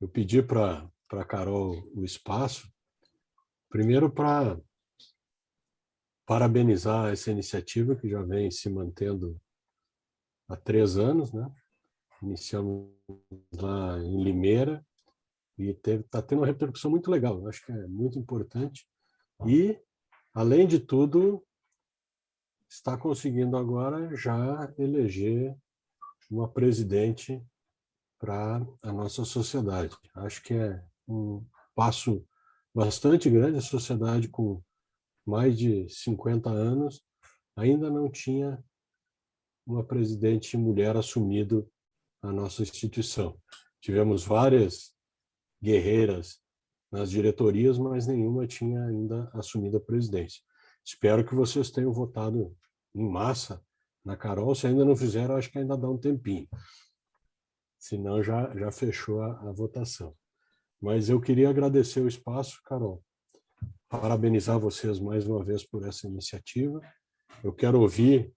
Eu pedi para a Carol o espaço, primeiro para parabenizar essa iniciativa que já vem se mantendo há 3 anos, né? Iniciamos lá em Limeira e está tendo uma repercussão muito legal. Eu acho que é muito importante. E, além de tudo, está conseguindo agora já eleger uma presidente para a nossa sociedade. Acho que é um passo bastante grande. A sociedade, com mais de 50 anos, ainda não tinha uma presidente mulher assumido a nossa instituição. Tivemos várias guerreiras nas diretorias, mas nenhuma tinha ainda assumido a presidência. Espero que vocês tenham votado em massa na Carol. Se ainda não fizeram, acho que ainda dá um tempinho. Senão já fechou a votação. Mas eu queria agradecer o espaço, Carol. Parabenizar vocês mais uma vez por essa iniciativa. Eu quero ouvir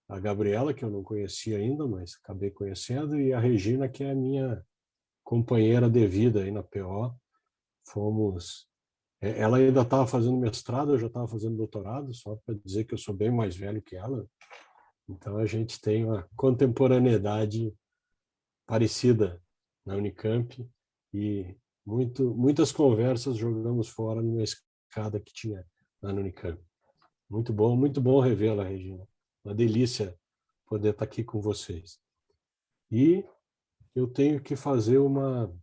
a Gabriela, que eu não conhecia ainda, mas acabei conhecendo, e a Regina, que é a minha companheira de vida aí na PO. Ela ainda estava fazendo mestrado, eu já estava fazendo doutorado, só para dizer que eu sou bem mais velho que ela. Então a gente tem uma contemporaneidade parecida na Unicamp e muitas conversas jogamos fora numa escada que tinha lá na Unicamp. Muito bom revê-la, Regina. Uma delícia poder estar aqui com vocês. E eu tenho que fazer uma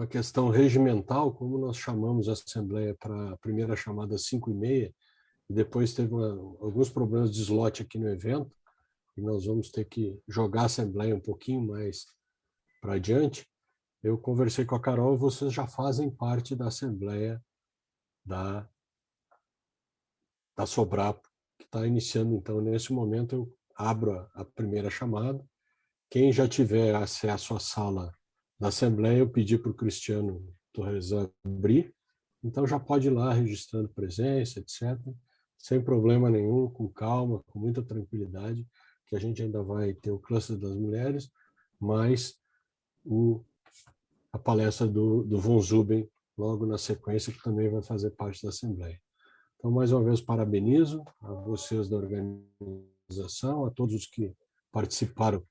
questão regimental, como nós chamamos a Assembleia para a primeira chamada às 5h30, e depois teve alguns problemas de slot aqui no evento, e nós vamos ter que jogar a Assembleia um pouquinho mais para adiante. Eu conversei com a Carol, vocês já fazem parte da Assembleia da Sobrap, que está iniciando. Então, nesse momento, eu abro a primeira chamada. Quem já tiver acesso à sala da Assembleia, eu pedi para o Cristiano Torres abrir. Então, já pode ir lá registrando presença, etc. Sem problema nenhum, com calma, com muita tranquilidade, que a gente ainda vai ter o cluster das mulheres, mas a palestra do Von Zuben logo na sequência, que também vai fazer parte da Assembleia. Então, mais uma vez, parabenizo a vocês da organização, a todos os que participaram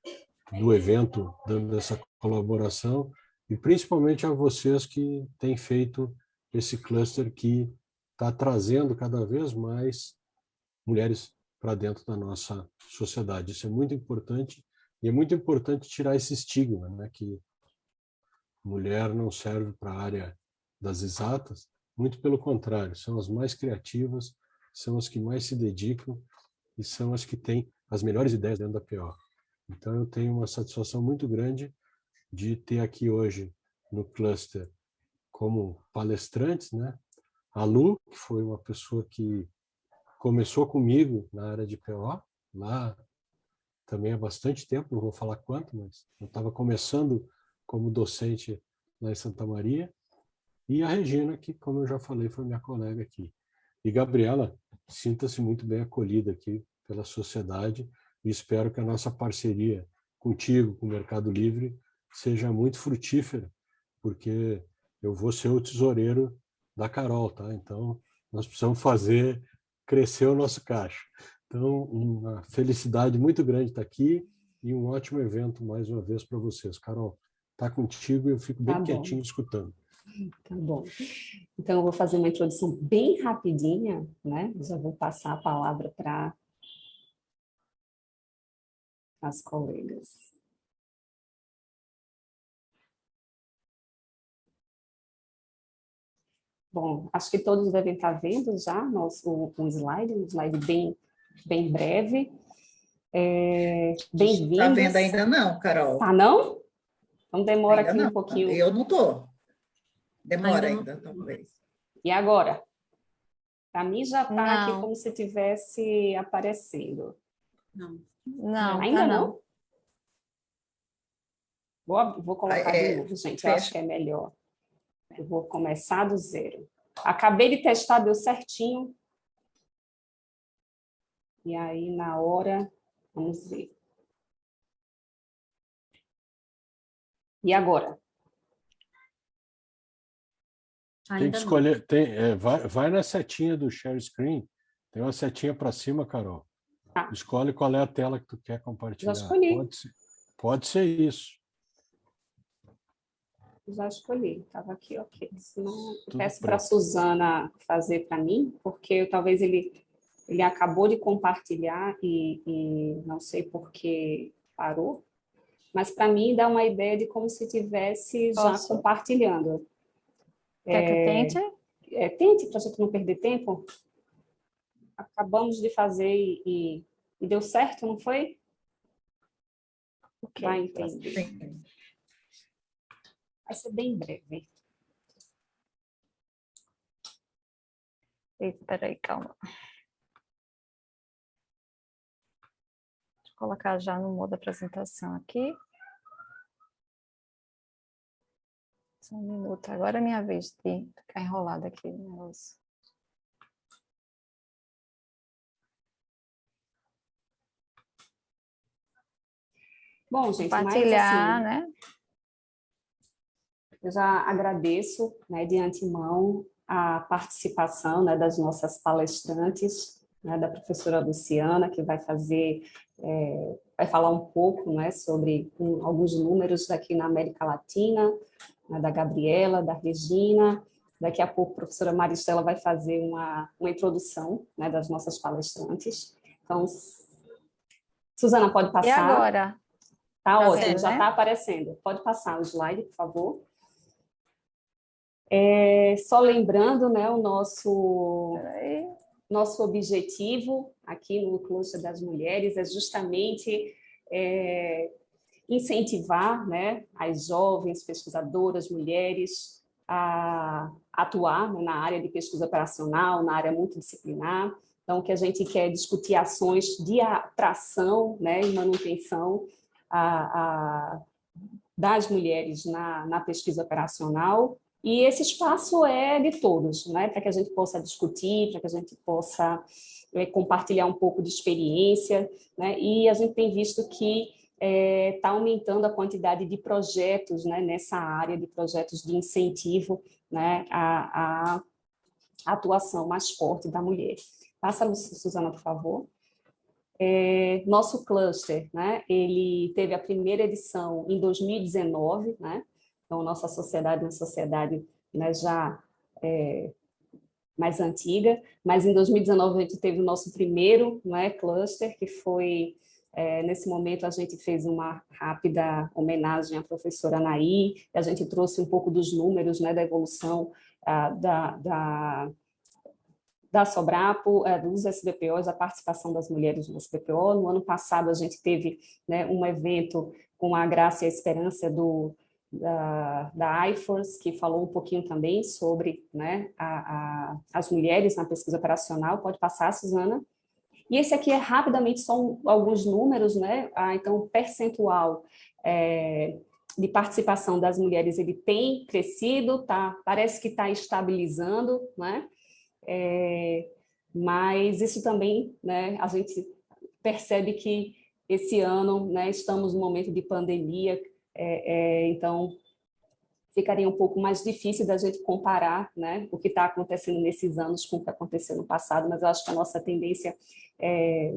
do evento, dando essa colaboração, e principalmente a vocês que têm feito esse cluster que está trazendo cada vez mais mulheres para dentro da nossa sociedade. Isso é muito importante, e é muito importante tirar esse estigma, né, que mulher não serve para a área das exatas. Muito pelo contrário, são as mais criativas, são as que mais se dedicam e são as que têm as melhores ideias dentro da PO. Então, eu tenho uma satisfação muito grande de ter aqui hoje no cluster como palestrantes, né? A Lu, que foi uma pessoa que começou comigo na área de PO, lá também há bastante tempo, não vou falar quanto, mas eu estava começando como docente lá em Santa Maria, e a Regina, que, como eu já falei, foi minha colega aqui. E Gabriela, sinta-se muito bem acolhida aqui pela sociedade, e espero que a nossa parceria contigo, com o Mercado Livre, seja muito frutífera, porque eu vou ser o tesoureiro da Carol, tá? Então, nós precisamos fazer crescer o nosso caixa. Então, uma felicidade muito grande estar aqui e um ótimo evento mais uma vez para vocês. Carol, está contigo e eu fico bem quietinho escutando. Tá bom. Então, eu vou fazer uma introdução bem rapidinha, né? Já vou passar a palavra para as colegas. Bom, acho que todos devem estar vendo já um slide bem breve. Bem-vindos. Está vendo ainda não, Carol? Tá não? Então demora ainda aqui não. Um pouquinho. Eu não estou. Demora ainda talvez. E agora? Para mim já está aqui como se estivesse aparecendo. Não, ainda tá não. Vou colocar de novo, gente. Eu acho que é melhor. Eu vou começar do zero. Acabei de testar, deu certinho. E aí, na hora, vamos ver. E agora? Tem que escolher. Vai na setinha do share screen. Tem uma setinha para cima, Carol. Tá. Escolhe qual é a tela que tu quer compartilhar. Já escolhi. Pode ser isso. Já escolhi. Estava aqui, ok. Senão, eu peço Tudo para a preto. Suzana fazer para mim, porque talvez ele acabou de compartilhar e não sei por que parou, mas para mim dá uma ideia de como se estivesse já Posso? compartilhando. Quer que eu tente? Tente, para a gente não perder tempo. Acabamos de fazer e deu certo, não foi? Ok. Vai entender. Sim. Vai ser bem breve. Espera aí, calma. Deixa eu colocar já no modo apresentação aqui. Só um minuto. Agora é minha vez de ficar enrolada aqui no negócio. Bom, gente, mas Compartilhar, assim, né? eu já agradeço, né, de antemão a participação, né, das nossas palestrantes, né, da professora Luciana, que vai vai falar um pouco, né, sobre alguns números daqui na América Latina, né, da Gabriela, da Regina. Daqui a pouco a professora Maristela vai fazer uma introdução, né, das nossas palestrantes. Então, Suzana, pode E passar? agora? Tá ótimo, vendo, já né? está aparecendo. Pode passar o slide, por favor. Só lembrando, né, o Peraí. nosso objetivo aqui no Cluster das Mulheres é justamente incentivar, né, as jovens pesquisadoras, mulheres, a atuar, né, na área de pesquisa operacional, na área multidisciplinar. Então, o que a gente quer é discutir ações de atração, né, e manutenção das mulheres na pesquisa operacional. E esse espaço é de todos, né, para que a gente possa discutir, para que a gente possa compartilhar um pouco de experiência, né, e a gente tem visto que está aumentando a quantidade de projetos, né, nessa área de projetos de incentivo, né, à atuação mais forte da mulher. Passa, Suzana, por favor. Nosso cluster, né, ele teve a primeira edição em 2019, né, então nossa sociedade é uma sociedade, né, já mais antiga, mas em 2019 a gente teve o nosso primeiro, né, cluster, que foi, nesse momento a gente fez uma rápida homenagem à professora Anaí, a gente trouxe um pouco dos números, né, da evolução da Sobrapo, dos SBPOs, a participação das mulheres no SBPO. No ano passado, a gente teve, né, um evento com a Graça e a Esperança da iForce, que falou um pouquinho também sobre, né, as mulheres na pesquisa operacional. Pode passar, Suzana. E esse aqui rapidamente são alguns números, né? Então, o percentual de participação das mulheres ele tem crescido, parece que está estabilizando, né? Mas isso também, né, a gente percebe que esse ano, né, estamos num momento de pandemia, então ficaria um pouco mais difícil da gente comparar, né, o que está acontecendo nesses anos com o que aconteceu no passado, mas eu acho que a nossa tendência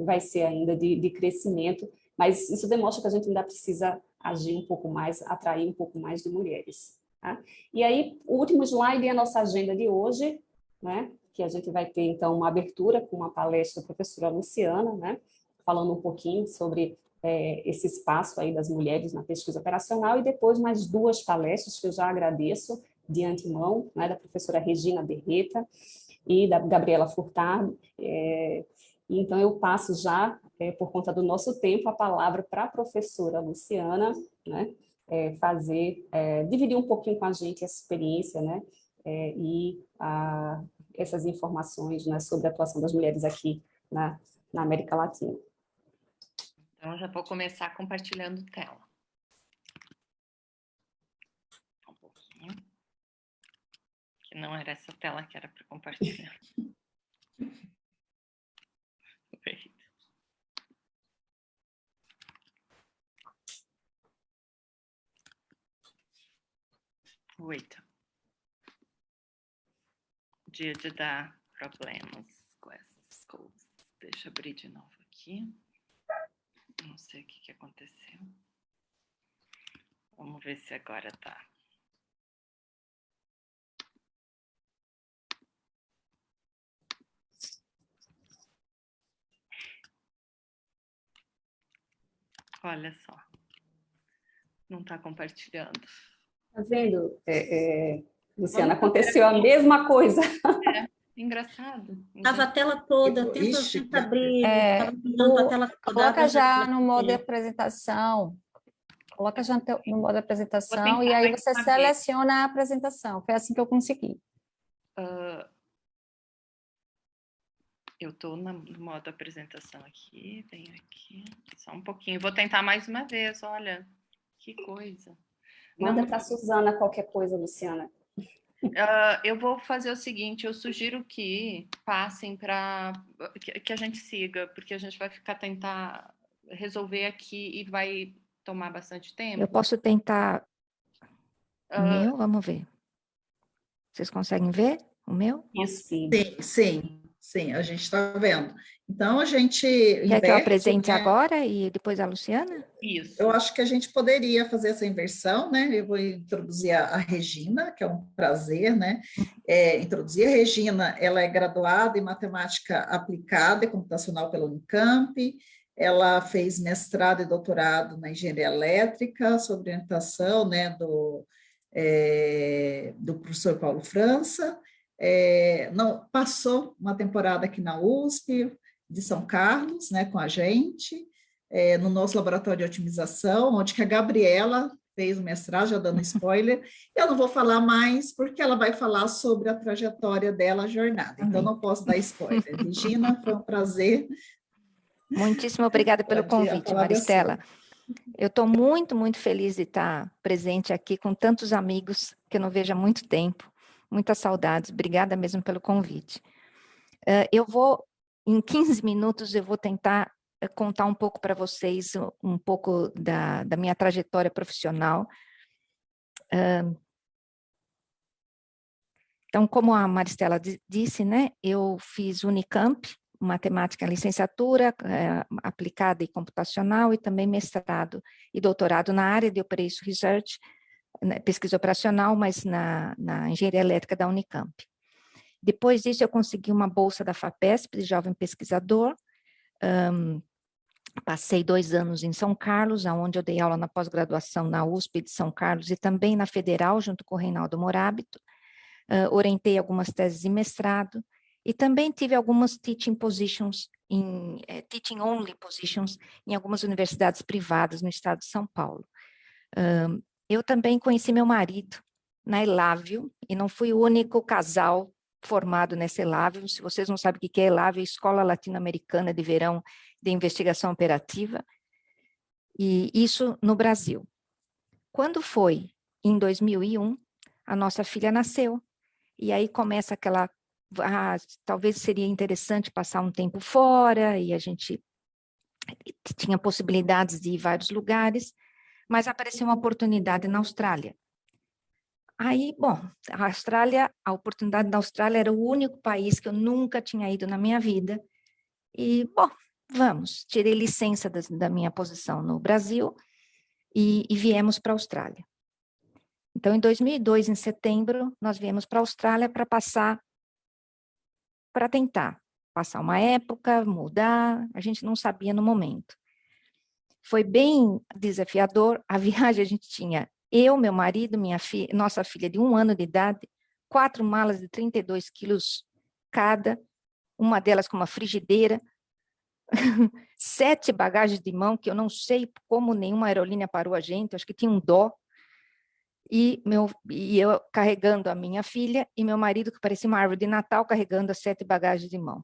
vai ser ainda de crescimento, mas isso demonstra que a gente ainda precisa agir um pouco mais, atrair um pouco mais de mulheres. Tá? E aí, o último slide é a nossa agenda de hoje, né, que a gente vai ter, então, uma abertura com uma palestra da professora Luciana, né, falando um pouquinho sobre esse espaço aí das mulheres na pesquisa operacional, e depois mais duas palestras que eu já agradeço de antemão, né, da professora Regina Berreta e da Gabriela Furtado. Então, eu passo já, por conta do nosso tempo, a palavra para a professora Luciana, né, dividir um pouquinho com a gente essa experiência, né, essas informações, né, sobre a atuação das mulheres aqui na América Latina. Então, já vou começar compartilhando tela. Um pouquinho. Que não era essa tela que era para compartilhar. 8. Dia de dar problemas com essas coisas. Deixa eu abrir de novo aqui. Não sei o que aconteceu. Vamos ver se agora tá. Olha só. Não está compartilhando. Tá vendo, Luciana? Aconteceu a mesma coisa. Engraçado. Tava a tela toda, Ixi, tenta abrir, É, tava virando a tela toda. Coloca abre já a no modo de tela. apresentação. Coloca já no modo de apresentação tentar e aí mais você uma vez. seleciona a apresentação. Foi assim que eu consegui. Eu estou no modo apresentação aqui, venho aqui, só um pouquinho. Vou tentar mais uma vez, olha, que coisa. Manda para a Suzana qualquer coisa, Luciana. Eu vou fazer o seguinte, eu sugiro que passem para... que a gente siga, porque a gente vai tentar resolver aqui e vai tomar bastante tempo. Eu posso tentar o meu? Vamos ver. Vocês conseguem ver o meu? Isso. Sim, a gente está vendo. Então, a gente Quer que eu inverte, apresente né? agora e depois a Luciana? Isso. Eu acho que a gente poderia fazer essa inversão, né? Eu vou introduzir a Regina, que é um prazer, né? Introduzir a Regina, ela é graduada em Matemática Aplicada e Computacional pela Unicamp, ela fez mestrado e doutorado na Engenharia Elétrica, sob orientação, né, do professor Paulo França, não, passou uma temporada aqui na USP, de São Carlos, né, com a gente, no nosso laboratório de otimização, onde que a Gabriela fez o mestrado, já dando spoiler. Eu não vou falar mais, porque ela vai falar sobre a trajetória dela, a jornada, então não posso dar spoiler. Regina, foi um prazer. Muitíssimo obrigada pelo convite, Maristela. Eu estou muito, muito feliz de estar presente aqui com tantos amigos que eu não vejo há muito tempo. Muitas saudades. Obrigada mesmo pelo convite. Eu vou, em 15 minutos, eu vou tentar contar um pouco para vocês, um pouco da minha trajetória profissional. Então, como a Maristela disse, né, eu fiz Unicamp, matemática, licenciatura aplicada e computacional, e também mestrado e doutorado na área de Operation Research, pesquisa operacional, mas na engenharia elétrica da Unicamp. Depois disso, eu consegui uma bolsa da FAPESP, de jovem pesquisador. Passei 2 anos em São Carlos, onde eu dei aula na pós-graduação na USP de São Carlos e também na Federal, junto com o Reinaldo Morábito. Orientei algumas teses de mestrado e também tive algumas teaching positions, teaching only positions, em algumas universidades privadas no estado de São Paulo. Eu também conheci meu marido na Elávio, e não fui o único casal formado nessa Elávio. Se vocês não sabem o que é Elávio, é a Escola Latino-Americana de Verão de Investigação Operativa, e isso no Brasil. Quando foi em 2001, a nossa filha nasceu, e aí começa aquela, talvez seria interessante passar um tempo fora, e a gente tinha possibilidades de ir a vários lugares, mas apareceu uma oportunidade na Austrália. Aí, bom, a oportunidade da Austrália era o único país que eu nunca tinha ido na minha vida, e, bom, vamos, tirei licença da minha posição no Brasil e viemos para a Austrália. Então, em 2002, em setembro, nós viemos para a Austrália para tentar passar uma época, mudar, a gente não sabia no momento. Foi bem desafiador, a viagem a gente tinha eu, meu marido, nossa filha de 1 ano de idade, 4 malas de 32 quilos cada, uma delas com uma frigideira, 7 bagagens de mão, que eu não sei como nenhuma aerolínea parou a gente, acho que tinha um dó, e eu carregando a minha filha, e meu marido, que parecia uma árvore de Natal, carregando as 7 bagagens de mão.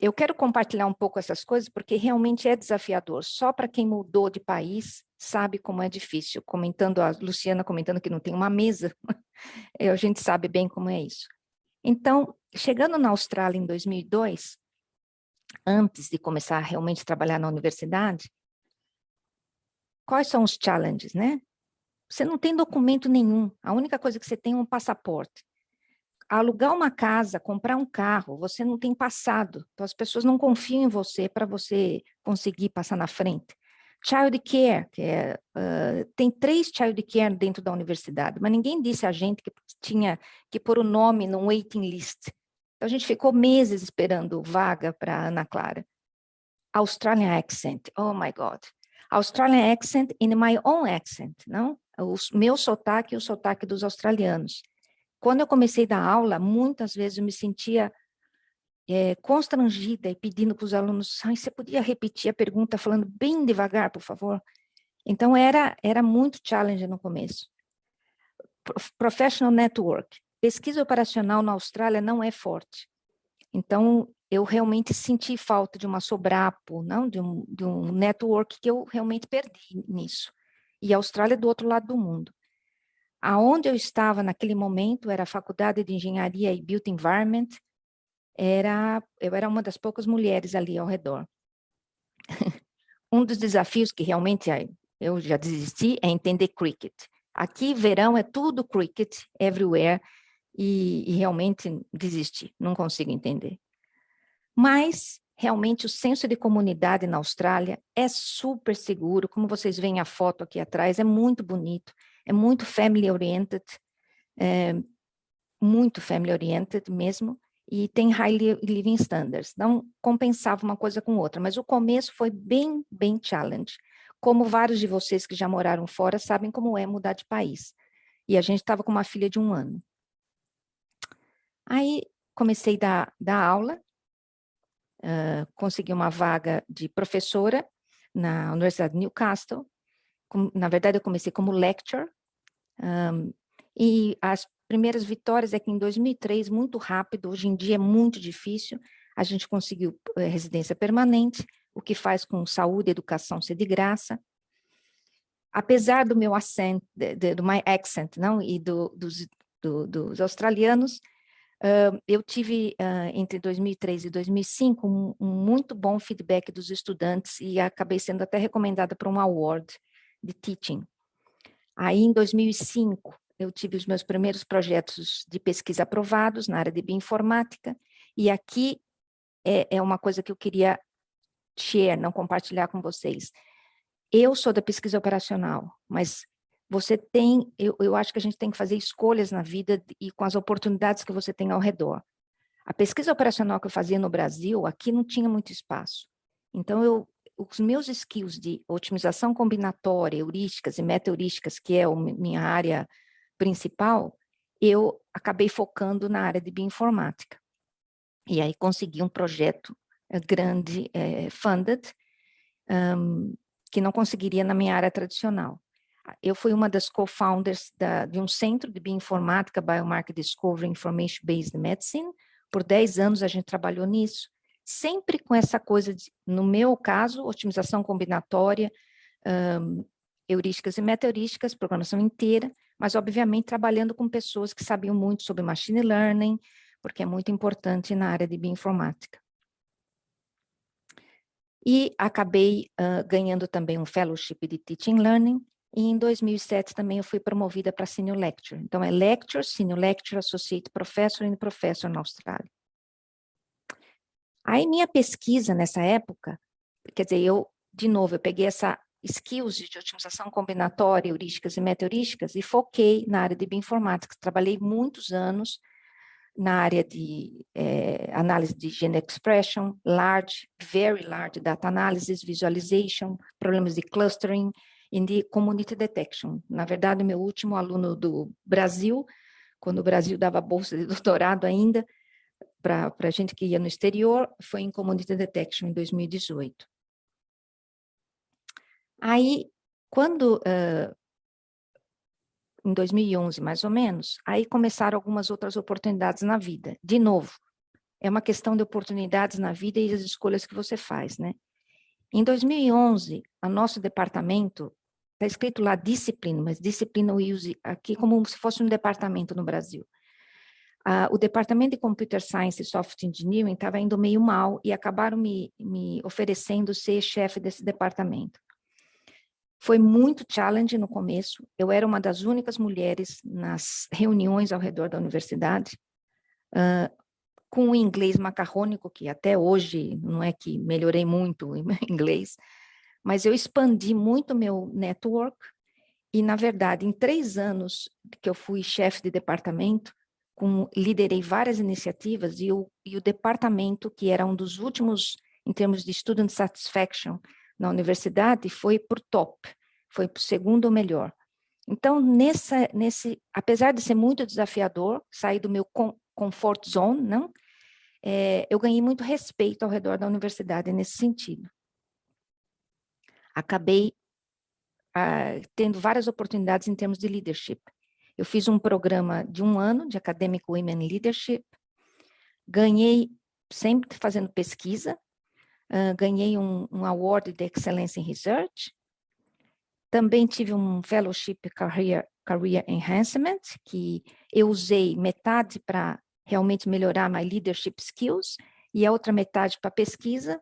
Eu quero compartilhar um pouco essas coisas, porque realmente é desafiador. Só para quem mudou de país sabe como é difícil. A Luciana comentando que não tem uma mesa, a gente sabe bem como é isso. Então, chegando na Austrália em 2002, antes de começar a realmente trabalhar na universidade, quais são os challenges, né? você não tem documento nenhum, a única coisa que você tem é um passaporte. Alugar uma casa, comprar um carro, você não tem passado, então as pessoas não confiam em você para você conseguir passar na frente. Child care, tem 3 child care dentro da universidade, mas ninguém disse a gente que tinha que pôr o nome num waiting list. Então a gente ficou meses esperando vaga para Ana Clara. Australian accent, oh my God. Australian accent in my own accent, não? O meu sotaque e o sotaque dos australianos. Quando eu comecei a dar aula, muitas vezes eu me sentia constrangida e pedindo para os alunos, você podia repetir a pergunta falando bem devagar, por favor? Então, era muito challenge no começo. Professional network. Pesquisa operacional na Austrália não é forte. Então, eu realmente senti falta de uma Sobrapo, não? De um network que eu realmente perdi nisso. E a Austrália é do outro lado do mundo. Aonde eu estava naquele momento era a Faculdade de Engenharia e Built Environment, eu era uma das poucas mulheres ali ao redor. Um dos desafios que realmente eu já desisti é entender cricket. Aqui, verão, é tudo cricket, everywhere, e realmente desisti, não consigo entender. Mas, realmente, o senso de comunidade na Austrália é super seguro, como vocês veem a foto aqui atrás, é muito bonito, é muito family-oriented mesmo, e tem high living standards. Não compensava uma coisa com outra, mas o começo foi bem, bem challenge. Como vários de vocês que já moraram fora sabem como é mudar de país. E a gente estava com uma filha de 1 ano. Aí comecei a dar aula, consegui uma vaga de professora na Universidade de Newcastle. Na verdade, eu comecei como lecturer, e as primeiras vitórias é que em 2003, muito rápido, hoje em dia é muito difícil, a gente conseguiu residência permanente, o que faz com saúde e educação ser de graça. Apesar do meu accent, do my accent, não, e dos australianos, eu tive, entre 2003 e 2005, um muito bom feedback dos estudantes e acabei sendo até recomendada para um award de teaching. Aí, em 2005, eu tive os meus primeiros projetos de pesquisa aprovados na área de bioinformática, e aqui é uma coisa que eu queria share, não compartilhar com vocês. Eu sou da pesquisa operacional, mas você tem, eu acho que a gente tem que fazer escolhas na vida e com as oportunidades que você tem ao redor. A pesquisa operacional que eu fazia no Brasil, aqui não tinha muito espaço. Então, os meus skills de otimização combinatória, heurísticas e meta-heurísticas, que é minha área principal, eu acabei focando na área de bioinformática. E aí consegui um projeto grande, funded, que não conseguiria na minha área tradicional. Eu fui uma das co-founders de um centro de bioinformática, Biomarker Discovery Information Based Medicine. Por 10 anos a gente trabalhou nisso, sempre com essa coisa, no meu caso, otimização combinatória, heurísticas e meta-heurísticas, programação inteira, mas obviamente trabalhando com pessoas que sabiam muito sobre machine learning, porque é muito importante na área de bioinformática. E acabei ganhando também um fellowship de Teaching Learning, e em 2007 também eu fui promovida para Senior Lecturer. Então é Lecturer, Senior Lecturer, Associate Professor e Professor na Austrália. Aí minha pesquisa nessa época, quer dizer, eu peguei essa skills de otimização combinatória, heurísticas e meta-heurísticas e foquei na área de bioinformática. Trabalhei muitos anos na área de análise de gene expression, very large data analysis, visualization, problemas de clustering e de community detection. Na verdade, meu último aluno do Brasil, quando o Brasil dava bolsa de doutorado ainda, para gente que ia no exterior, foi em community detection em 2018. Aí, quando, em 2011, mais ou menos, aí começaram algumas outras oportunidades na vida. De novo, é uma questão de oportunidades na vida e as escolhas que você faz, né? Em 2011, o nosso departamento, está escrito lá disciplina, mas disciplina eu use aqui como se fosse um departamento no Brasil. O departamento de Computer Science e Software Engineering estava indo meio mal e acabaram me oferecendo ser chefe desse departamento. Foi muito challenge no começo. Eu era uma das únicas mulheres nas reuniões ao redor da universidade, com o inglês macarrônico, que até hoje não é que melhorei muito em inglês, mas eu expandi muito meu network e, na verdade, em 3 anos que eu fui chefe de departamento, liderei várias iniciativas e o departamento, que era um dos últimos em termos de student satisfaction na universidade, foi por top, foi para o segundo melhor. Então, apesar de ser muito desafiador, sair do meu comfort zone, não? Eu ganhei muito respeito ao redor da universidade nesse sentido. Acabei tendo várias oportunidades em termos de leadership. Eu fiz um programa de 1 ano de Academic Women Leadership, ganhei, sempre fazendo pesquisa, ganhei um award de Excellence in Research, também tive um Fellowship Career Enhancement, que eu usei metade para realmente melhorar my leadership skills e a outra metade para pesquisa.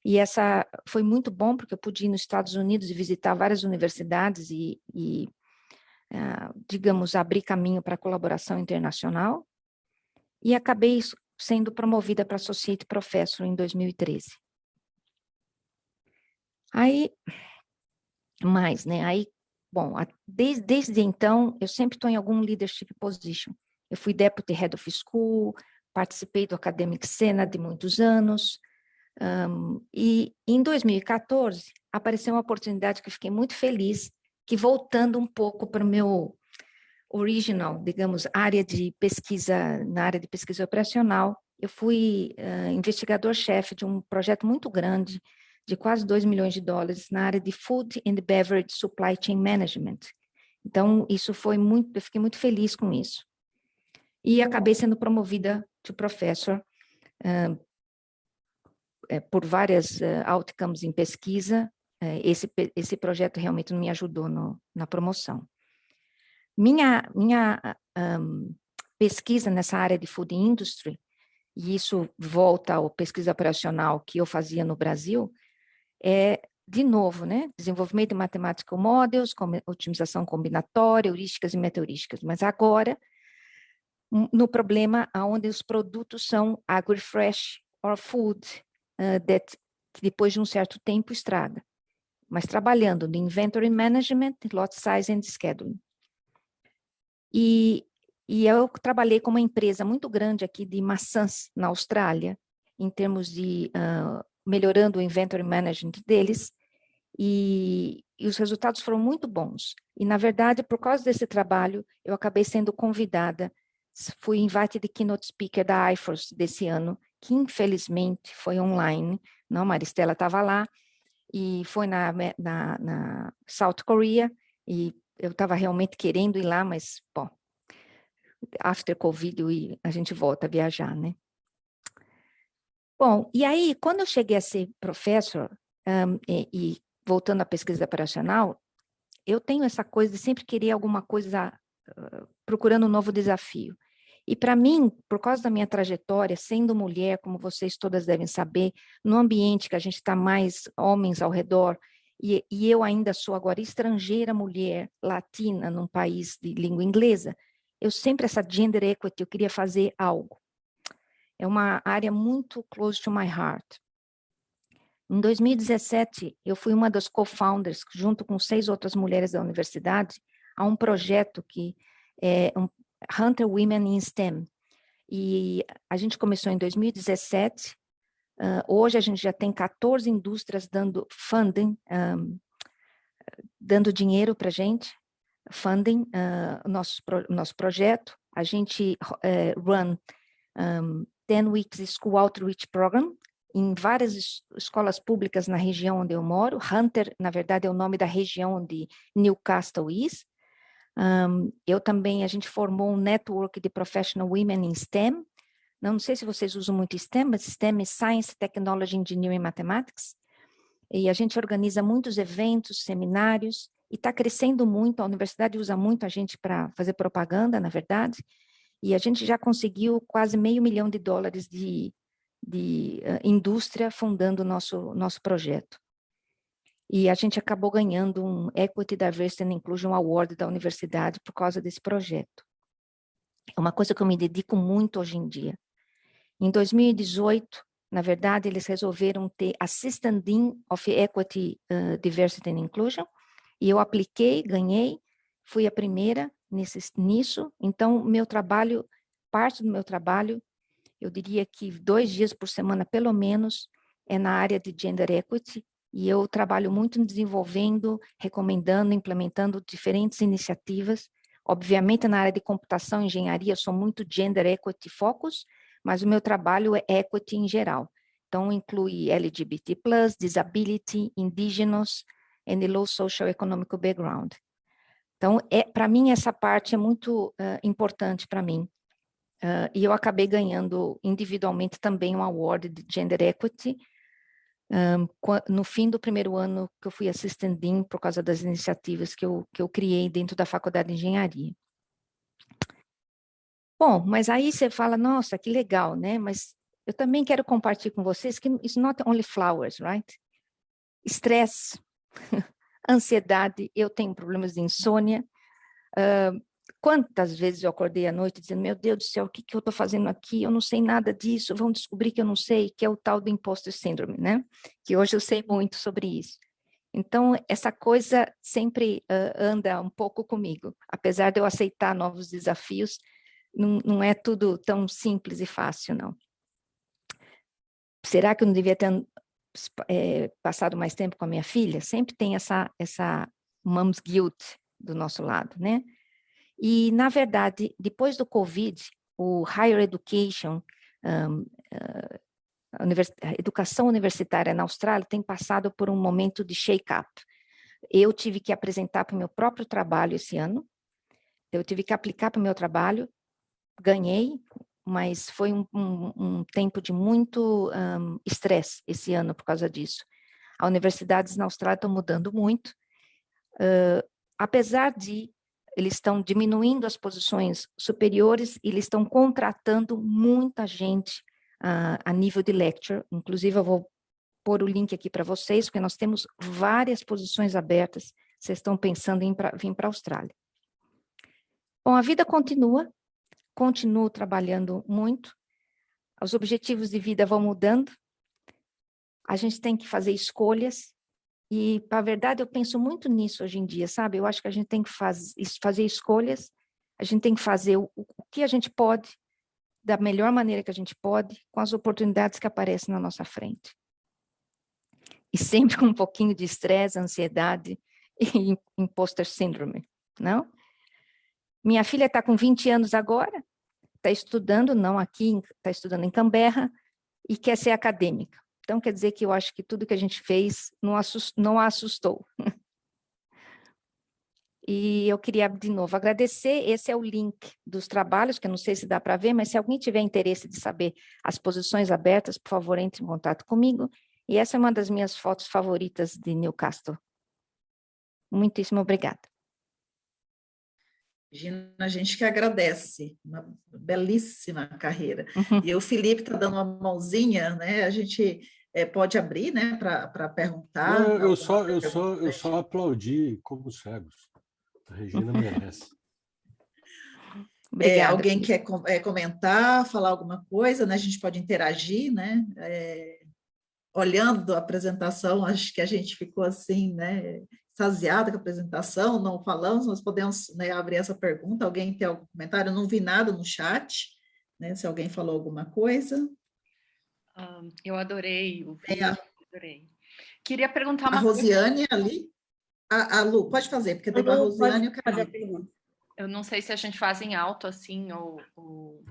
E essa foi muito bom, porque eu pude ir nos Estados Unidos e visitar várias universidades e digamos, abrir caminho para a colaboração internacional. E acabei sendo promovida para Associate Professor em 2013. Aí, né? Aí, bom, desde então, eu sempre estou em algum leadership position. Eu fui Deputy Head of School, participei do Academic Senate de muitos anos, e em 2014 apareceu uma oportunidade que eu fiquei muito feliz, que voltando um pouco para o meu original, digamos, área de pesquisa, na área de pesquisa operacional, eu fui investigador-chefe de um projeto muito grande, de quase $2 milhões na área de Food and Beverage Supply Chain Management. Então, isso foi eu fiquei muito feliz com isso. E acabei sendo promovida to professor por várias outcomes em pesquisa. Esse projeto realmente me ajudou na promoção. Minha pesquisa nessa área de food industry, e isso volta à pesquisa operacional que eu fazia no Brasil, de novo, né, desenvolvimento de mathematical models, otimização combinatória, heurísticas e meta-heurísticas, mas agora no problema onde os produtos são agri-fresh or food, que depois de um certo tempo estraga, mas trabalhando no inventory management, lot size and scheduling. E eu trabalhei com uma empresa muito grande aqui de maçãs na Austrália, em termos de melhorando o inventory management deles, e os resultados foram muito bons. E, na verdade, por causa desse trabalho, eu acabei sendo convidada, fui invited keynote speaker da IFORS desse ano, que infelizmente foi online, não, Maristela estava lá, e foi na South Korea, e eu estava realmente querendo ir lá, mas, bom, after Covid, a gente volta a viajar, né? Bom, e aí, quando eu cheguei a ser professor, e voltando à pesquisa operacional, eu tenho essa coisa de sempre querer alguma coisa, procurando um novo desafio. E para mim, por causa da minha trajetória, sendo mulher, como vocês todas devem saber, no ambiente que a gente está mais homens ao redor, e eu ainda sou agora estrangeira, mulher, latina, num país de língua inglesa, eu sempre, essa gender equity, eu queria fazer algo. É uma área muito close to my heart. Em 2017, eu fui uma das co-founders, junto com 6 outras mulheres da universidade, a um projeto que é Hunter Women in STEM. E a gente começou em 2017. Hoje a gente já tem 14 indústrias dando funding, dando dinheiro para a gente, funding, nosso projeto. A gente run 10 Weeks School Outreach Program em várias escolas públicas na região onde eu moro. Hunter, na verdade, é o nome da região onde Newcastle is. A gente formou um network de professional women in STEM. Não sei se vocês usam muito STEM, mas STEM é Science, Technology, Engineering e Mathematics. E a gente organiza muitos eventos, seminários, e está crescendo muito. A universidade usa muito a gente para fazer propaganda, na verdade. E a gente já conseguiu quase $500 milhões de indústria fundando o nosso projeto. E a gente acabou ganhando um Equity, Diversity and Inclusion Award da universidade por causa desse projeto. É uma coisa que eu me dedico muito hoje em dia. Em 2018, na verdade, eles resolveram ter Assistant Dean of Equity, Diversity and Inclusion, e eu apliquei, ganhei, fui a primeira nisso. Então, parte do meu trabalho, eu diria que 2 dias por semana, pelo menos, é na área de Gender Equity, e eu trabalho muito desenvolvendo, recomendando, implementando diferentes iniciativas. Obviamente, na área de computação e engenharia, eu sou muito Gender Equity Focus, mas o meu trabalho é Equity em geral. Então, inclui LGBT+, Disability, Indigenous, and the Low Social-Economic Background. Então, para mim, essa parte é muito importante para mim. E eu acabei ganhando individualmente também um award de Gender Equity, no fim do primeiro ano que eu fui Assistant Dean, por causa das iniciativas que eu criei dentro da Faculdade de Engenharia. Bom, mas aí você fala, nossa, que legal, né? Mas eu também quero compartilhar com vocês que it's not only flowers, right? Estresse, ansiedade, eu tenho problemas de insônia. Quantas vezes eu acordei à noite dizendo, meu Deus do céu, o que eu estou fazendo aqui? Eu não sei nada disso, vão descobrir que eu não sei, que é o tal do imposter syndrome, né? Que hoje eu sei muito sobre isso. Então, essa coisa sempre anda um pouco comigo. Apesar de eu aceitar novos desafios, não é tudo tão simples e fácil, não. Será que eu não devia ter passado mais tempo com a minha filha? Sempre tem essa mom's guilt do nosso lado, né? E, na verdade, depois do Covid, o Higher Education, a educação universitária na Austrália tem passado por um momento de shake-up. Eu tive que apresentar para o meu próprio trabalho esse ano, eu tive que aplicar para o meu trabalho, ganhei, mas foi um tempo de muito estresse esse ano por causa disso. As universidades na Austrália estão mudando muito, apesar de eles estão diminuindo as posições superiores, eles estão contratando muita gente a nível de lecture. Inclusive, eu vou pôr o link aqui para vocês, porque nós temos várias posições abertas. Vocês estão pensando em vir para a Austrália. Bom, a vida continuo trabalhando muito. Os objetivos de vida vão mudando. A gente tem que fazer escolhas. E, para a verdade, eu penso muito nisso hoje em dia, sabe? Eu acho que a gente tem que fazer escolhas, a gente tem que fazer o que a gente pode, da melhor maneira que a gente pode, com as oportunidades que aparecem na nossa frente. E sempre com um pouquinho de estresse, ansiedade e imposter syndrome, não? Minha filha está com 20 anos agora, está estudando, não aqui, está estudando em Canberra, e quer ser acadêmica. Então, quer dizer que eu acho que tudo que a gente fez não a assustou. E eu queria, de novo, agradecer. Esse é o link dos trabalhos, que eu não sei se dá para ver, mas se alguém tiver interesse de saber as posições abertas, por favor, entre em contato comigo. E essa é uma das minhas fotos favoritas de Newcastle. Muitíssimo obrigada. Gina, a gente que agradece, uma belíssima carreira. E o Felipe está dando uma mãozinha, né? A gente pode abrir, né, para perguntar. Não, eu só aplaudi como cegos. A Regina merece. Obrigada. Alguém quer comentar, falar alguma coisa, né? A gente pode interagir, né? Olhando a apresentação, acho que a gente ficou assim, né? Extasiada com a apresentação, não falamos, mas podemos, né, abrir essa pergunta. Alguém tem algum comentário? Eu não vi nada no chat, né? Se alguém falou alguma coisa. Eu adorei o vídeo, adorei. Queria perguntar uma coisa. A Rosiane ali. A Lu, pode fazer, porque teve a Rosiane e o Camilo. Eu não sei se a gente faz em alto assim, ou...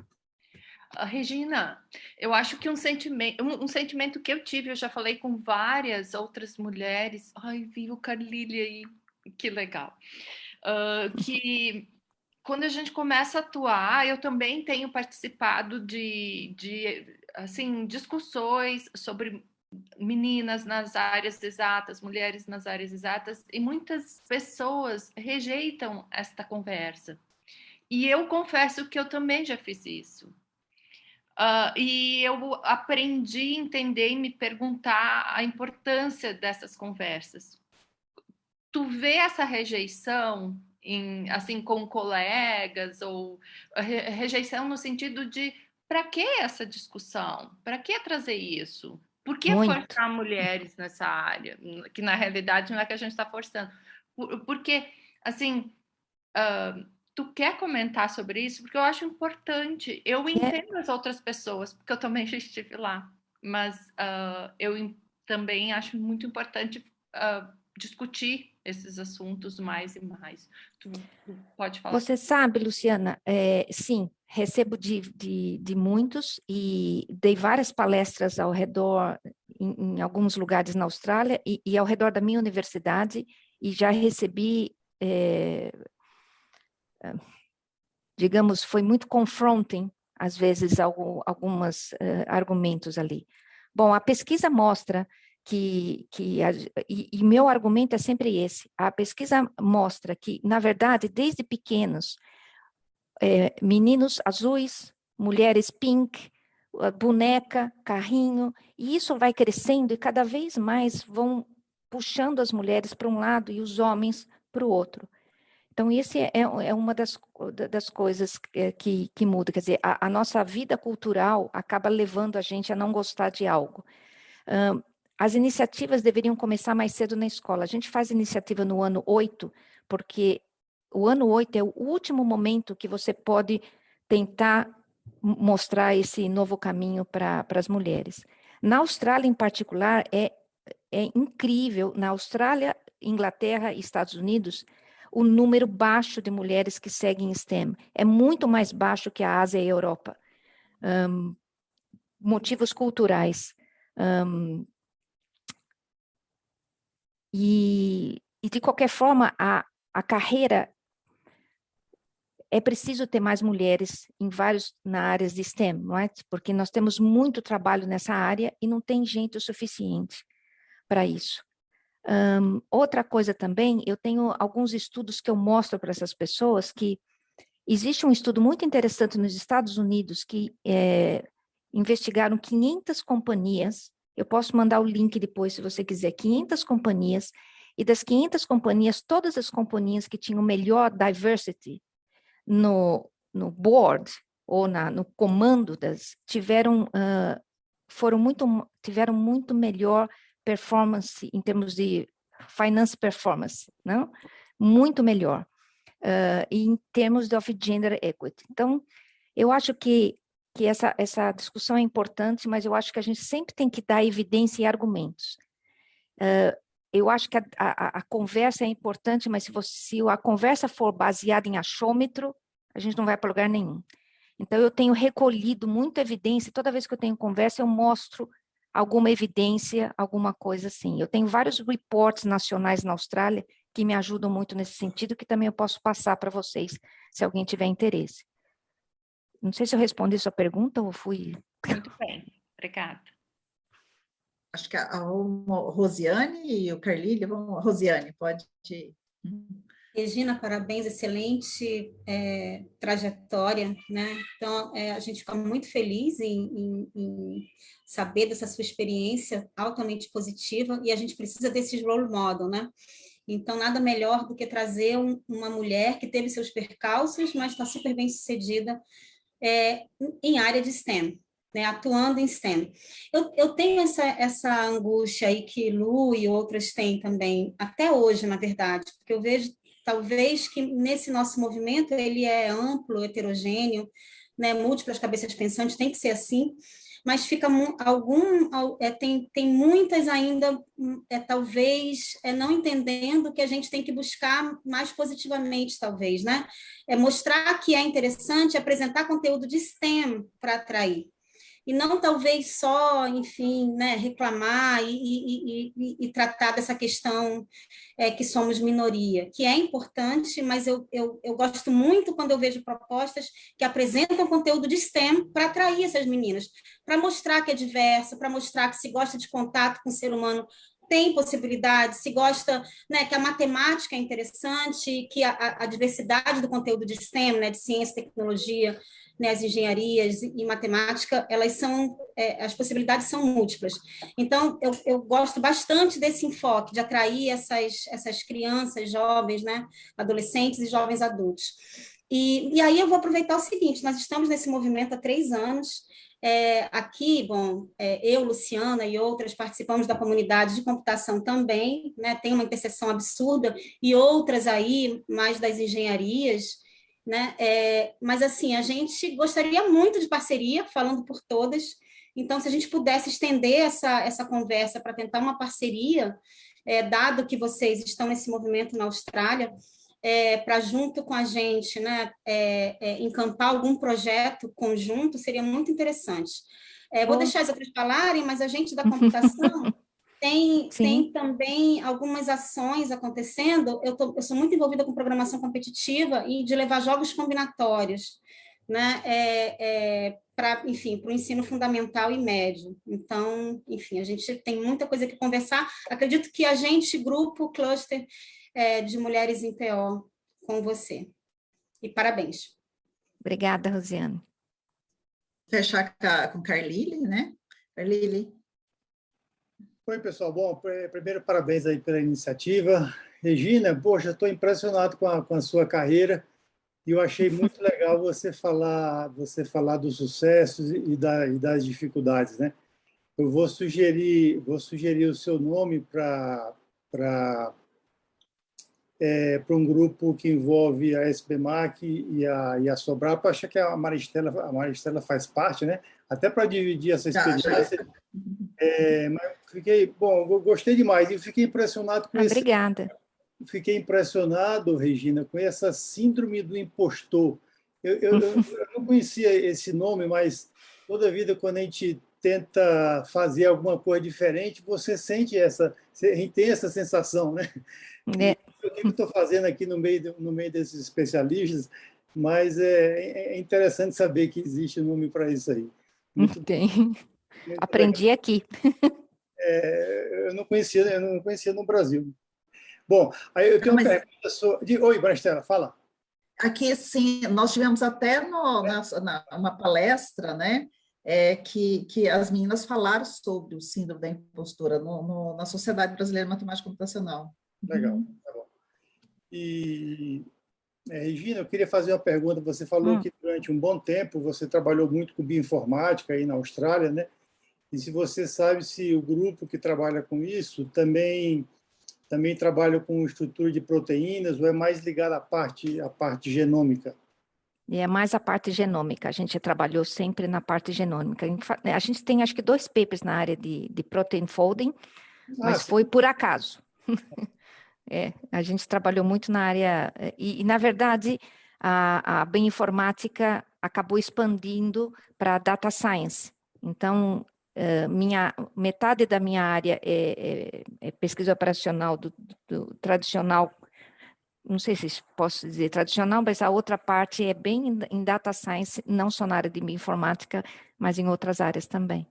Regina, eu acho que um sentimento que eu tive, eu já falei com várias outras mulheres, ai, vi o Carlile aí, que legal, que quando a gente começa a atuar, eu também tenho participado de assim, discussões sobre meninas nas áreas exatas, mulheres nas áreas exatas, e muitas pessoas rejeitam esta conversa. E eu confesso que eu também já fiz isso. E eu aprendi a entender e me perguntar a importância dessas conversas. tu vê essa rejeição assim, com colegas, ou rejeição no sentido de para que essa discussão? Para que trazer isso? Por que forçar mulheres nessa área? Que na realidade não é que a gente está forçando. Porque, assim, tu quer comentar sobre isso? Porque eu acho importante. Eu entendo as outras pessoas, porque eu também já estive lá. Mas eu também acho muito importante discutir esses assuntos mais e mais. Tu pode falar. Você sabe, Luciana, sim, recebo de muitos e dei várias palestras ao redor, em alguns lugares na Austrália e ao redor da minha universidade, e já recebi, digamos, foi muito confronting, às vezes, alguns argumentos ali. Bom, a pesquisa mostra e meu argumento é sempre esse, a pesquisa mostra que, na verdade, desde pequenos, meninos azuis, mulheres pink, boneca, carrinho, e isso vai crescendo e cada vez mais vão puxando as mulheres para um lado e os homens para o outro. Então, esse é uma das coisas que muda, quer dizer, a nossa vida cultural acaba levando a gente a não gostar de algo. As iniciativas deveriam começar mais cedo na escola. A gente faz iniciativa no ano 8, porque o ano 8 é o último momento que você pode tentar mostrar esse novo caminho para as mulheres. Na Austrália, em particular, é incrível. Na Austrália, Inglaterra e Estados Unidos, o número baixo de mulheres que seguem STEM é muito mais baixo que a Ásia e a Europa. Motivos culturais. E de qualquer forma, a carreira, é preciso ter mais mulheres na áreas de STEM, não é? Porque nós temos muito trabalho nessa área e não tem gente o suficiente para isso. Outra coisa também, eu tenho alguns estudos que eu mostro para essas pessoas que existe um estudo muito interessante nos Estados Unidos que investigaram 500 companhias. Eu posso mandar o link depois, se você quiser, 500 companhias, e das 500 companhias, todas as companhias que tinham melhor diversity no board, ou no comando tiveram muito melhor performance, em termos de finance performance, não? Muito melhor, e em termos of gender equity. Então, eu acho que essa discussão é importante, mas eu acho que a gente sempre tem que dar evidência e argumentos. Eu acho que a conversa é importante, mas se a conversa for baseada em achômetro, a gente não vai para lugar nenhum. Então, eu tenho recolhido muita evidência, toda vez que eu tenho conversa, eu mostro alguma evidência, alguma coisa assim. Eu tenho vários reports nacionais na Austrália que me ajudam muito nesse sentido, que também eu posso passar para vocês, se alguém tiver interesse. Não sei se eu respondi a sua pergunta ou fui... Muito bem, obrigada. Acho que a Rosiane e o Carlílio, Rosiane, pode... Regina, parabéns, excelente trajetória, né? Então, a gente fica muito feliz em saber dessa sua experiência altamente positiva, e a gente precisa desses role model, né? Então, nada melhor do que trazer uma mulher que teve seus percalços, mas está super bem sucedida em área de STEM, né, atuando em STEM. Eu tenho essa angústia aí que Lu e outras têm também, até hoje, na verdade, porque eu vejo, talvez, que nesse nosso movimento ele é amplo, heterogêneo, né, múltiplas cabeças pensantes, tem que ser assim, mas fica tem muitas ainda, talvez, não entendendo que a gente tem que buscar mais positivamente, talvez, né? Mostrar que é interessante apresentar conteúdo de STEM para atrair. E não talvez só, enfim, né, reclamar e tratar dessa questão que somos minoria, que é importante, mas eu gosto muito quando eu vejo propostas que apresentam conteúdo de STEM para atrair essas meninas, para mostrar que é diversa, para mostrar que se gosta de contato com o ser humano tem possibilidade, se gosta, né, que a matemática é interessante, que a diversidade do conteúdo de STEM, né, de ciência, tecnologia, né, as engenharias e matemática, elas são, as possibilidades são múltiplas. Então, eu gosto bastante desse enfoque, de atrair essas crianças, jovens, né, adolescentes e jovens adultos. E aí eu vou aproveitar o seguinte, nós estamos nesse movimento há 3 anos, aqui, bom, eu, Luciana e outras participamos da comunidade de computação também, né, tem uma interseção absurda, e outras aí, mais das engenharias, né, mas assim, a gente gostaria muito de parceria, falando por todas, então se a gente pudesse estender essa conversa para tentar uma parceria, dado que vocês estão nesse movimento na Austrália, para junto com a gente, né, encampar algum projeto conjunto, seria muito interessante. Vou deixar as outras falarem, mas a gente da computação tem também algumas ações acontecendo. Eu sou muito envolvida com programação competitiva e de levar jogos combinatórios, né, enfim, para o ensino fundamental e médio. Então, enfim, a gente tem muita coisa que conversar. Acredito que a gente, grupo, cluster, de mulheres em TO com você. E parabéns. Obrigada, Rosiane. Fechar com Carlile, né? Carlile. Oi, pessoal. Bom, primeiro, parabéns aí pela iniciativa. Regina, poxa, estou impressionado com a sua carreira e eu achei muito legal você falar dos sucessos e das dificuldades, né? Eu vou sugerir o seu nome para um grupo que envolve a SBMAC e a Sobrap. Acho que a Maristela faz parte, né? Até para dividir essa experiência. Mas eu gostei demais e fiquei impressionado com Obrigada. Fiquei impressionado, Regina, com essa síndrome do impostor. Eu não conhecia esse nome, mas toda vida, quando a gente tenta fazer alguma coisa diferente, você tem essa sensação, né? O que eu estou fazendo aqui no meio desses especialistas, mas é interessante saber que existe um nome para isso aí. Muito Aprendi legal. Aqui. Eu não conhecia no Brasil. Bom, aí eu tenho uma pergunta sobre... Oi, Maristela, fala. Aqui, sim, nós tivemos até uma palestra, né, que as meninas falaram sobre o síndrome da impostura na Sociedade Brasileira de Matemática Computacional. Legal, tá bom. E, Regina, eu queria fazer uma pergunta. Você falou que durante um bom tempo você trabalhou muito com bioinformática aí na Austrália, né? E se você sabe se o grupo que trabalha com isso também trabalha com estrutura de proteínas ou é mais ligado à parte genômica? E é mais a parte genômica. A gente trabalhou sempre na parte genômica. A gente tem, acho que, 2 papers na área de protein folding, mas foi por acaso. A gente trabalhou muito na área... E na verdade, a bioinformática acabou expandindo para data science. Então, metade da minha área é pesquisa operacional do tradicional, não sei se posso dizer tradicional, mas a outra parte é bem em data science, não só na área de bioinformática, mas em outras áreas também.